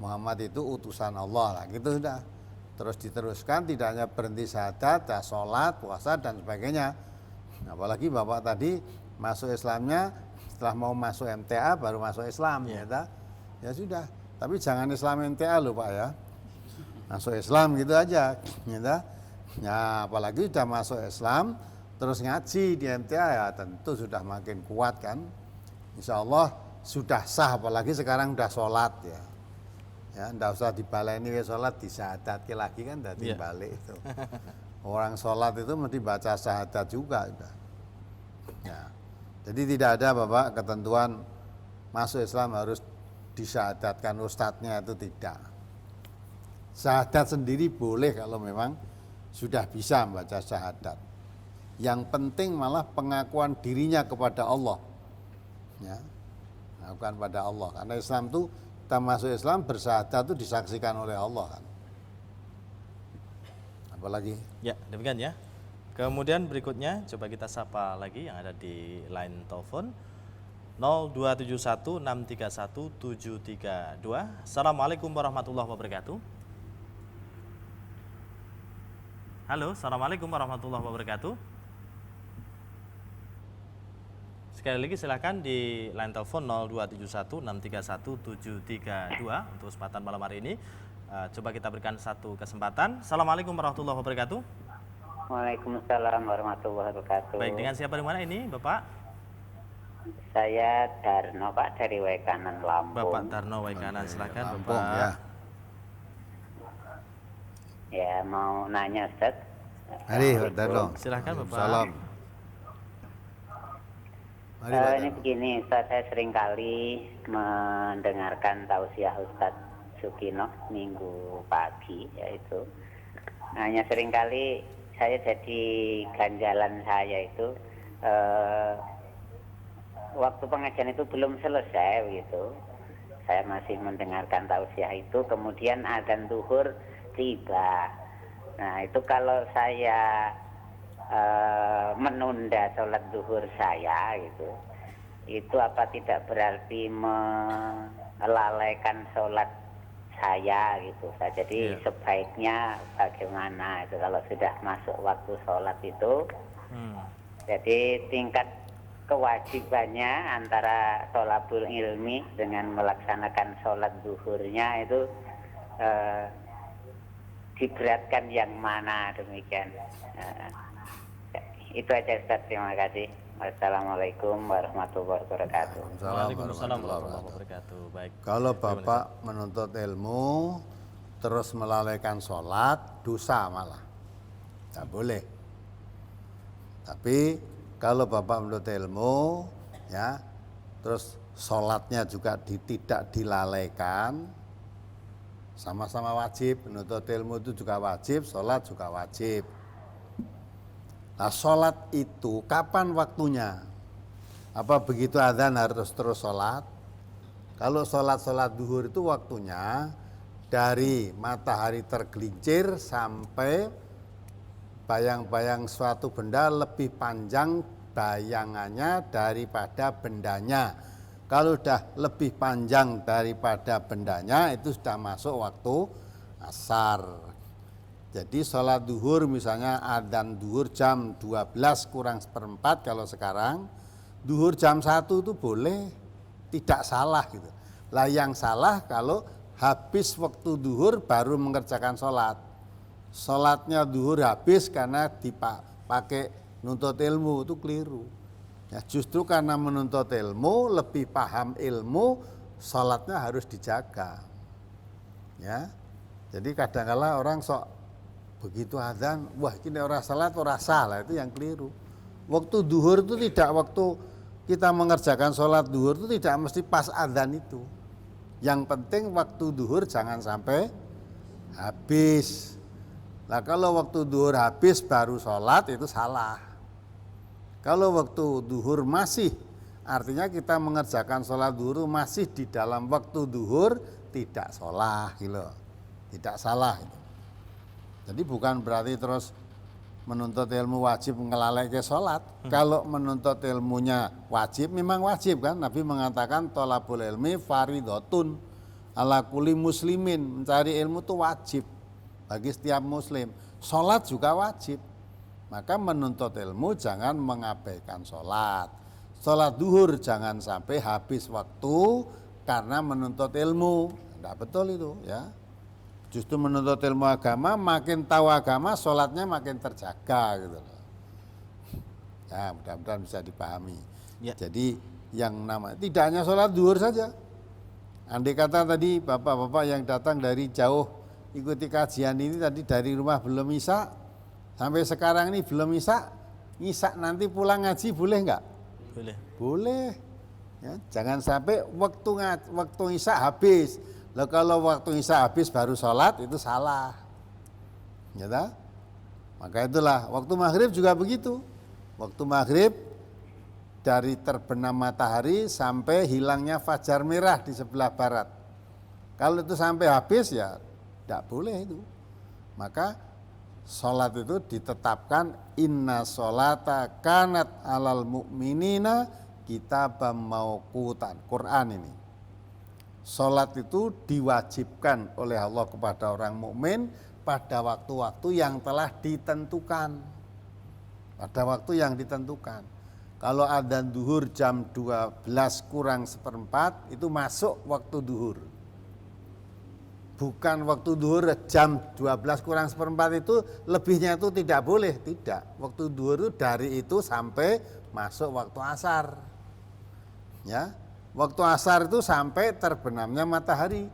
Muhammad itu utusan Allah. Nah, gitu sudah. Terus diteruskan, tidak hanya berhenti syahadat, ya, sholat, puasa, dan sebagainya. Apalagi Bapak tadi masuk Islamnya, setelah mau masuk MTA, baru masuk Islam. Ya sudah, tapi jangan Islam MTA loh Pak ya. Masuk Islam gitu aja. Ya, apalagi sudah masuk Islam, terus ngaji di MTA, ya tentu sudah makin kuat kan. Insya Allah sudah sah, apalagi sekarang sudah sholat ya. Ya, enggak usah dibaleni ke sholat, disyahadatke lagi kan dari balik itu. Orang sholat itu mesti baca syahadat juga. Ya. Jadi tidak ada Bapak ketentuan masuk Islam harus disyahadatkan ustadznya, itu tidak. Syahadat sendiri boleh kalau memang sudah bisa membaca syahadat. Yang penting malah pengakuan dirinya kepada Allah. Ya. Pengakuan pada Allah. Karena Islam itu kita masuk Islam bersyahadat itu disaksikan oleh Allah kan. Apalagi? Ya, demikian ya. Kemudian berikutnya coba kita sapa lagi yang ada di line telepon 02716317732. Assalamualaikum warahmatullahi wabarakatuh. Halo, assalamualaikum warahmatullahi wabarakatuh. Sekali lagi silakan di line telepon 02716317732 untuk kesempatan malam hari ini. Coba kita berikan satu kesempatan. Assalamualaikum warahmatullahi wabarakatuh. Waalaikumsalam warahmatullahi wabarakatuh. Baik, dengan siapa di mana ini, Bapak? Saya Darno Pak dari Waikanan Lampung. Bapak Darno Waikanan, silakan Lampung Bapak. ya. Ya, mau nanya Ustaz. Mari Pak Darno. Silakan Bapak. Salam. Mari Pak Ini Darno. begini Ustaz, saya sering kali mendengarkan tausiah Ustaz Sukino minggu pagi, yaitu hanya sering kali saya jadi ganjalan saya itu waktu pengajian itu belum selesai gitu. Saya masih mendengarkan tausiah itu, kemudian adzan zuhur tiba. Nah, itu kalau saya menunda sholat zuhur saya gitu, itu apa tidak berarti melalaikan sholat saya gitu. Jadi sebaiknya bagaimana itu kalau sudah masuk waktu sholat itu. Jadi tingkat kewajibannya antara sholabul ilmi dengan melaksanakan sholat zuhurnya itu diberatkan yang mana, demikian. Itu aja Ustaz, terima kasih. Wassalamualaikum warahmatullahi wabarakatuh. Waalaikumsalam warahmatullahi wabarakatuh. Baik. Kalau Bapak menuntut ilmu terus melalaikan sholat, dosa malah. Tidak boleh. Tapi kalau Bapak menuntut ilmu, ya, terus sholatnya juga tidak dilalaikan, sama-sama wajib. Menuntut ilmu itu juga wajib, sholat juga wajib. Nah, sholat itu kapan waktunya? Apa begitu adzan harus terus sholat? Kalau sholat duhur itu waktunya dari matahari tergelincir sampai bayang-bayang suatu benda lebih panjang bayangannya daripada bendanya. Kalau sudah lebih panjang daripada bendanya, itu sudah masuk waktu asar. Jadi sholat duhur misalnya adzan duhur jam 12 kurang seperempat kalau sekarang, duhur jam 1 itu boleh, tidak salah gitu. Lah yang salah kalau habis waktu duhur baru mengerjakan sholat. Sholatnya duhur habis karena dipakai nuntut ilmu, itu keliru. Ya, justru karena menuntut ilmu, lebih paham ilmu, sholatnya harus dijaga. Ya, jadi kadang-kala orang sok begitu adzan, wah ini orang salat, orang salah, itu yang keliru. Waktu duhur itu tidak waktu kita mengerjakan sholat duhur itu tidak mesti pas adzan itu. Yang penting waktu duhur jangan sampai habis. Nah kalau waktu duhur habis baru sholat itu salah. Kalau waktu duhur masih, artinya kita mengerjakan sholat duhur masih di dalam waktu duhur, tidak sholat gitu. Tidak salah gitu. Jadi bukan berarti terus menuntut ilmu wajib ngelalaikan sholat. Kalau menuntut ilmunya wajib, memang wajib kan. Nabi mengatakan thalabul ilmi faridotun ala kulli muslimin. Mencari ilmu itu wajib bagi setiap muslim. Sholat juga wajib. Maka menuntut ilmu jangan mengabaikan sholat. Sholat duhur jangan sampai habis waktu karena menuntut ilmu. Tidak betul itu ya. Justru menuntut ilmu agama, makin tahu agama, sholatnya makin terjaga gitu loh. Ya mudah-mudahan bisa dipahami. Ya. Jadi yang nama tidak hanya sholat duhur saja. Andai kata tadi bapak-bapak yang datang dari jauh ikuti kajian ini tadi dari rumah belum isya, sampai sekarang ini belum isya nanti pulang ngaji boleh nggak? Boleh. Boleh. Ya, jangan sampai waktu isya habis. Lah kalau waktu isya habis baru sholat itu salah. Ya tak? Maka itulah waktu maghrib juga begitu. Waktu maghrib dari terbenam matahari sampai hilangnya fajar merah di sebelah barat. Kalau itu sampai habis ya tidak boleh itu. Maka sholat itu ditetapkan inna sholata kanat alal mu'minina kitabam mauqutan. Quran ini. Sholat itu diwajibkan oleh Allah kepada orang mukmin pada waktu-waktu yang telah ditentukan. Pada waktu yang ditentukan. Kalau adzan duhur jam 12 kurang seperempat itu masuk waktu duhur. bukan waktu duhur jam 12 kurang seperempat itu lebihnya itu tidak boleh, tidak. Waktu duhur itu dari itu sampai masuk waktu asar. Ya. Waktu asar itu sampai terbenamnya matahari.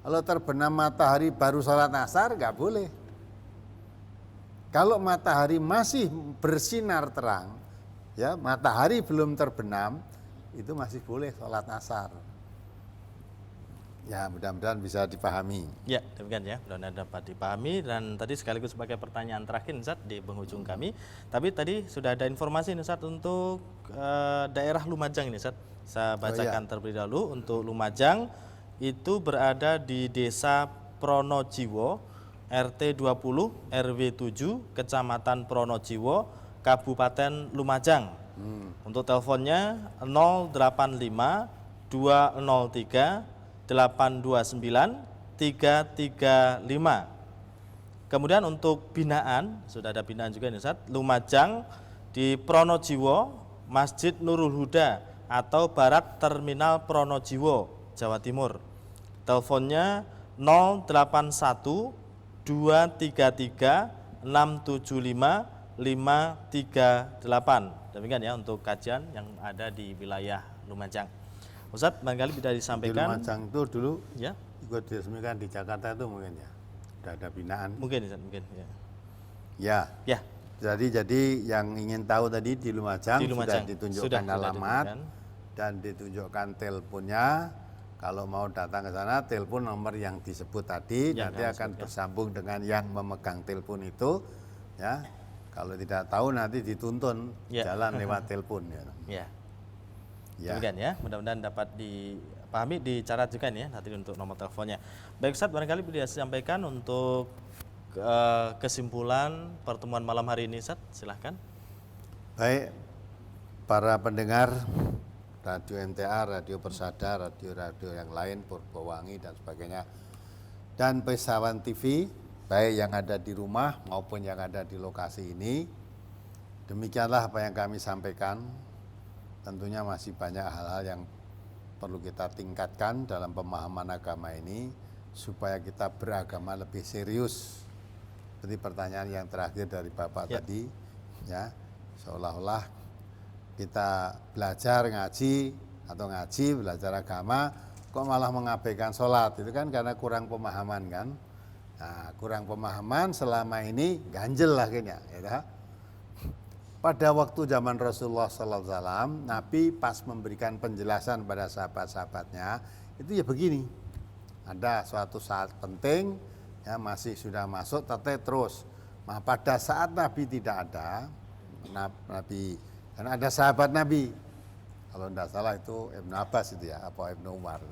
Kalau terbenam matahari baru sholat asar nggak boleh. Kalau matahari masih bersinar terang, ya matahari belum terbenam, itu masih boleh sholat asar. Ya mudah-mudahan bisa dipahami. Ya, demikian ya, mudah-mudahan dapat dipahami. Dan tadi sekaligus sebagai pertanyaan terakhir Ustaz di penghujung kami. Tapi tadi sudah ada informasi Ustaz untuk daerah Lumajang ini Ustaz. Saya bacakan terlebih dahulu. Untuk Lumajang itu berada di Desa Pronojiwo, RT 20 RW 7 Kecamatan Pronojiwo, Kabupaten Lumajang. Untuk teleponnya 085 203 829 335. Kemudian untuk binaan, sudah ada binaan juga ini Ustaz, Lumajang di Pronojiwo, Masjid Nurul Huda atau Barak Terminal Pronojiwo, Jawa Timur. Teleponnya 081 233 675 538. Demikian ya untuk kajian yang ada di wilayah Lumajang. Ustadz, barangkali bisa disampaikan. Di Lumajang itu dulu ya, ikut diresmikan di Jakarta itu mungkin ya, sudah ada binaan. Mungkin mungkin ya. Ya. Jadi yang ingin tahu tadi di Lumajang, sudah ditunjukkan alamat dan ditunjukkan teleponnya. Kalau mau datang ke sana, telepon nomor yang disebut tadi, nanti akan bersambung dengan yang memegang telepon itu. Ya, kalau tidak tahu nanti dituntun jalan lewat telepon. Ya. Demikian ya, mudah-mudahan dapat dipahami, dicatat juga nih ya nanti untuk nomor teleponnya. Baik Ustaz, barangkali bisa disampaikan untuk kesimpulan pertemuan malam hari ini Ustaz, silahkan. Baik, para pendengar Radio MTA, Radio Persada, radio-radio yang lain, Purbowangi dan sebagainya, dan Pesawan TV, baik yang ada di rumah maupun yang ada di lokasi ini. Demikianlah apa yang kami sampaikan. Tentunya masih banyak hal-hal yang perlu kita tingkatkan dalam pemahaman agama ini supaya kita beragama lebih serius. Seperti pertanyaan yang terakhir dari Bapak tadi, ya, seolah-olah kita belajar ngaji atau belajar agama kok malah mengabaikan sholat, itu kan karena kurang pemahaman kan. Nah, kurang pemahaman selama ini ganjel akhirnya ya. Pada waktu zaman Rasulullah SAW, Nabi pas memberikan penjelasan pada sahabat-sahabatnya itu ya begini, ada suatu saat penting ya, masih sudah masuk terus. Nah, pada saat Nabi tidak ada, Nabi karena ada sahabat Nabi, kalau tidak salah itu Ibnu Abbas itu ya, apa Ibnu Umar.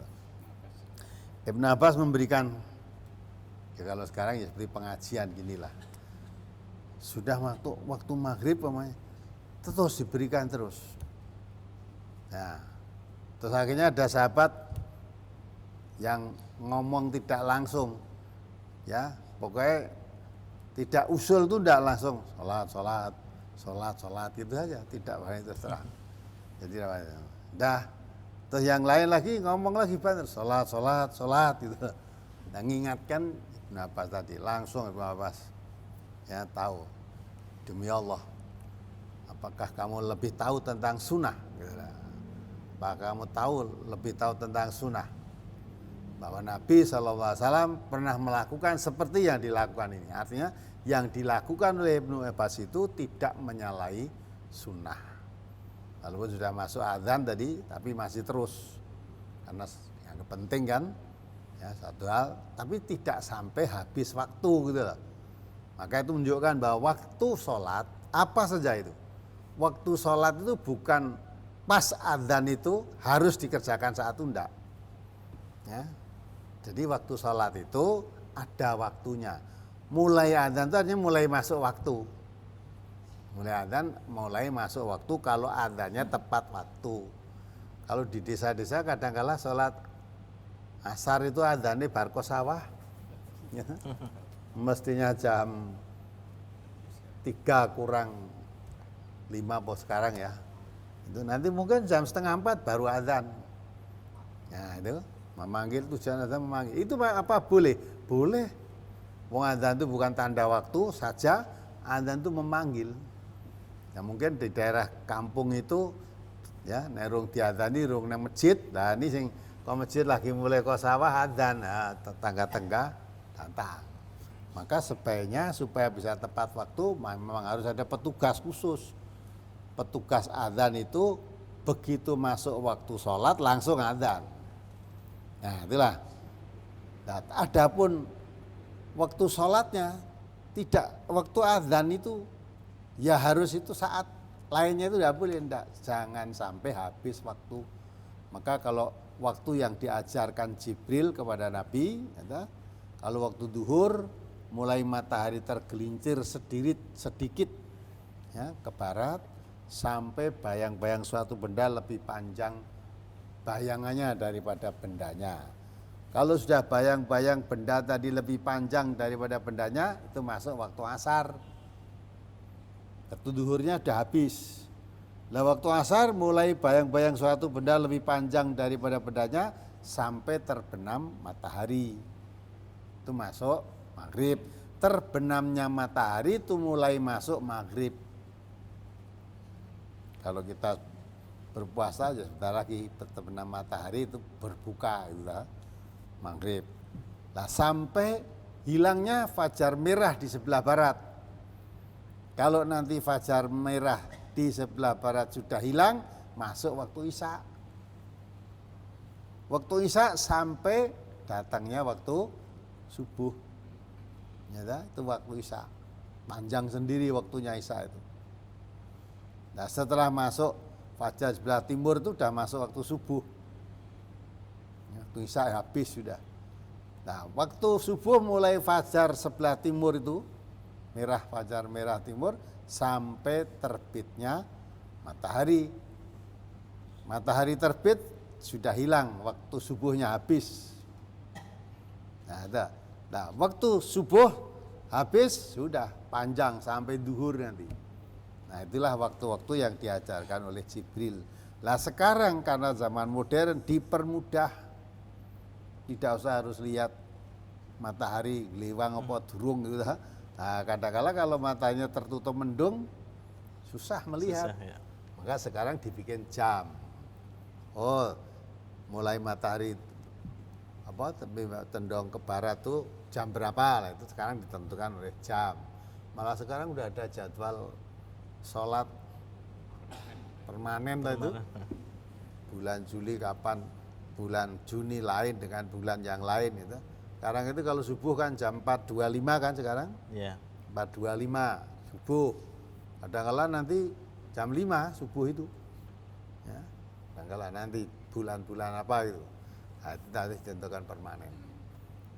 Ibnu Abbas memberikan, ya kalau sekarang ya seperti pengajian ginilah. Sudah waktu maghrib terus diberikan terus. Nah, terus akhirnya ada sahabat yang ngomong tidak langsung, ya pokoknya tidak usul itu tidak langsung sholat gitu saja, tidak banyak terserah. Jadi dah, terus yang lain lagi ngomong lagi banyak sholat gitu. Nah, mengingatkan Ibnu Abbas tadi, langsung Ibnu Abbas ya tahu, demi Allah, apakah kamu lebih tahu tentang sunnah? Apakah kamu lebih tahu tentang sunnah? Bahwa Nabi SAW pernah melakukan seperti yang dilakukan ini. Artinya yang dilakukan oleh Ibnu Abbas itu tidak menyalahi sunnah. Walaupun sudah masuk azan tadi, tapi masih terus. Karena yang penting kan, ya satu hal, tapi tidak sampai habis waktu gitu loh. Maka itu menunjukkan bahwa waktu sholat, apa saja itu. Waktu sholat itu bukan pas azan itu harus dikerjakan saat itu, enggak. Ya. Jadi waktu sholat itu ada waktunya. Mulai azan itu artinya mulai masuk waktu. Mulai azan, mulai masuk waktu kalau azannya tepat waktu. Kalau di desa-desa kadang-kala sholat asar itu azannya barko sawah. Ya. Mestinya jam 3 kurang 5 pos sekarang ya. Itu nanti mungkin jam 3:30 baru azan. Nah itu Memanggil tujuan adzan memanggil. Itu apa boleh? Boleh. Wong adzan itu bukan tanda waktu saja, adzan itu memanggil. Ya mungkin di daerah kampung itu ya nerung diadzani rung nang masjid. Lah ini sing kok masjid lagi mulai kok sawah adzan, nah, tetangga-tangga datang. Maka sebaiknya supaya bisa tepat waktu memang harus ada petugas khusus. Petugas adzan itu begitu masuk waktu sholat langsung adzan. Nah itulah. Nah, adapun waktu sholatnya tidak, waktu adzan itu ya harus itu saat lainnya itu tidak boleh, enggak. Jangan sampai habis waktu. Maka kalau waktu yang diajarkan Jibril kepada Nabi, ya, kalau waktu duhur mulai matahari tergelincir sedikit ya, ke barat sampai bayang-bayang suatu benda lebih panjang bayangannya daripada bendanya. Kalau sudah bayang-bayang benda tadi lebih panjang daripada bendanya, itu masuk waktu asar. Waktu duhurnya sudah habis. Nah waktu asar mulai bayang-bayang suatu benda lebih panjang daripada bendanya sampai terbenam matahari. Itu masuk maghrib. Terbenamnya matahari itu mulai masuk maghrib. Kalau kita berpuasa aja sebentar lagi terbenam matahari itu berbuka itulah maghrib. Nah sampai hilangnya fajar merah di sebelah barat. Kalau nanti fajar merah di sebelah barat sudah hilang, masuk waktu isya. Waktu isya sampai datangnya waktu subuh. Ya, itu waktu isya. Panjang sendiri waktunya isya itu. Nah setelah masuk fajar sebelah timur itu sudah masuk waktu subuh. Waktu isya habis sudah. Nah waktu subuh mulai fajar sebelah timur itu, merah fajar merah timur, sampai terbitnya matahari. Matahari terbit sudah hilang, waktu subuhnya habis. Nah waktu subuh habis sudah panjang sampai duhur nanti. Nah itulah waktu-waktu yang diajarkan oleh Jibril. Lah sekarang karena zaman modern dipermudah, tidak usah harus lihat matahari gliwang apa durung gitu. Nah kadang-kala kalau matanya tertutup mendung susah melihat. Susah, ya. Maka sekarang dibikin jam. Oh mulai matahari tendong ke barat tuh jam berapa lah, itu sekarang ditentukan oleh jam. Malah sekarang udah ada jadwal sholat permanen lah itu. Bulan Juli kapan, bulan Juni lain dengan bulan yang lain itu. Sekarang itu kalau subuh kan jam 4.25 kan sekarang. Iya. 4.25 subuh. Kadang-kala nanti jam 5 subuh itu. Ya. Kadang-kala nanti bulan-bulan apa itu. Nah, itu nanti ditentukan permanen.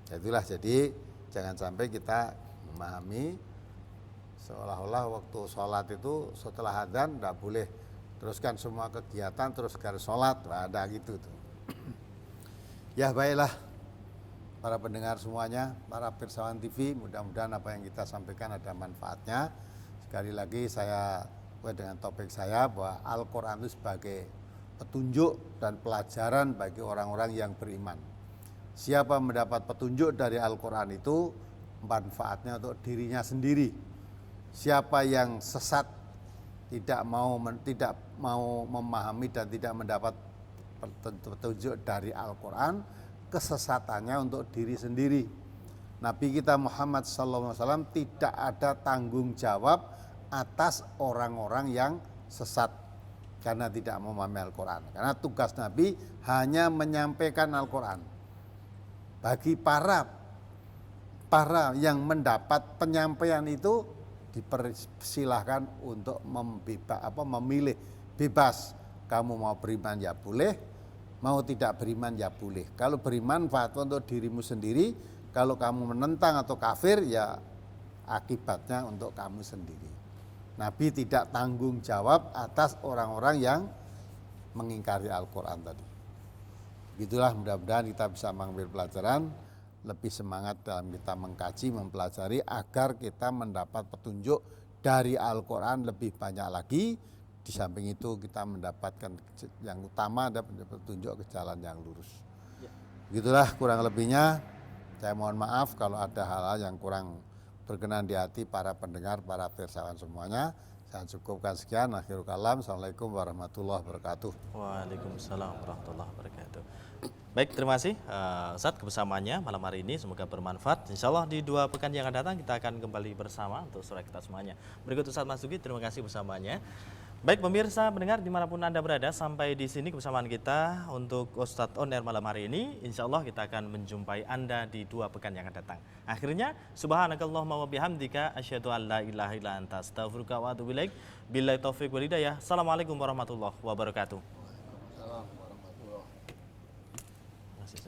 Itulah jadi jangan sampai kita memahami seolah-olah waktu sholat itu setelah adzan tidak boleh teruskan semua kegiatan terus garis sholat, nggak ada gitu tuh. Ya baiklah para pendengar semuanya, para pirsawan TV, mudah-mudahan apa yang kita sampaikan ada manfaatnya. Sekali lagi saya dengan topik saya bahwa Al-Quran itu sebagai petunjuk dan pelajaran bagi orang-orang yang beriman. Siapa mendapat petunjuk dari Al-Quran itu manfaatnya untuk dirinya sendiri. Siapa yang sesat tidak mau memahami dan tidak mendapat petunjuk dari Al-Quran, kesesatannya untuk diri sendiri. Nabi kita Muhammad SAW tidak ada tanggung jawab atas orang-orang yang sesat karena tidak memahami Al-Quran. Karena tugas Nabi hanya menyampaikan Al-Quran. Bagi para yang mendapat penyampaian itu dipersilahkan untuk memilih bebas. Kamu mau beriman ya boleh, mau tidak beriman ya boleh. Kalau beriman fatwa untuk dirimu sendiri, kalau kamu menentang atau kafir ya akibatnya untuk kamu sendiri. Nabi tidak tanggung jawab atas orang-orang yang mengingkari Al-Quran tadi. Begitulah, mudah-mudahan kita bisa mengambil pelajaran, lebih semangat dalam kita mengkaji, mempelajari agar kita mendapat petunjuk dari Al-Quran lebih banyak lagi. Di samping itu kita mendapatkan yang utama ada petunjuk ke jalan yang lurus. Begitulah kurang lebihnya. Saya mohon maaf kalau ada hal-hal yang kurang berkenan di hati para pendengar, para pirsawan semuanya. Saya cukupkan sekian. Akhirul kalam. Assalamualaikum warahmatullahi wabarakatuh. Waalaikumsalam warahmatullahi wabarakatuh. Baik, terima kasih Ustadz kebersamaannya malam hari ini, semoga bermanfaat. Insya Allah di 2 pekan yang akan datang kita akan kembali bersama untuk surah kita semuanya. Berikut Ustadz Masuki, terima kasih bersamaannya. Baik pemirsa, pendengar dimanapun Anda berada, sampai di sini kebersamaan kita untuk Ustadz On Air malam hari ini. Insya Allah kita akan menjumpai Anda di 2 pekan yang akan datang. Akhirnya, subhanakallahumma wa bihamdika asyhadu an la ilaha illa anta astaghfiruka wa atubu ilaik. Billahi taufiq wal hidayah. Assalamualaikum warahmatullahi wabarakatuh. Waalaikumsalam warahmatullahi wabarakatuh. Masih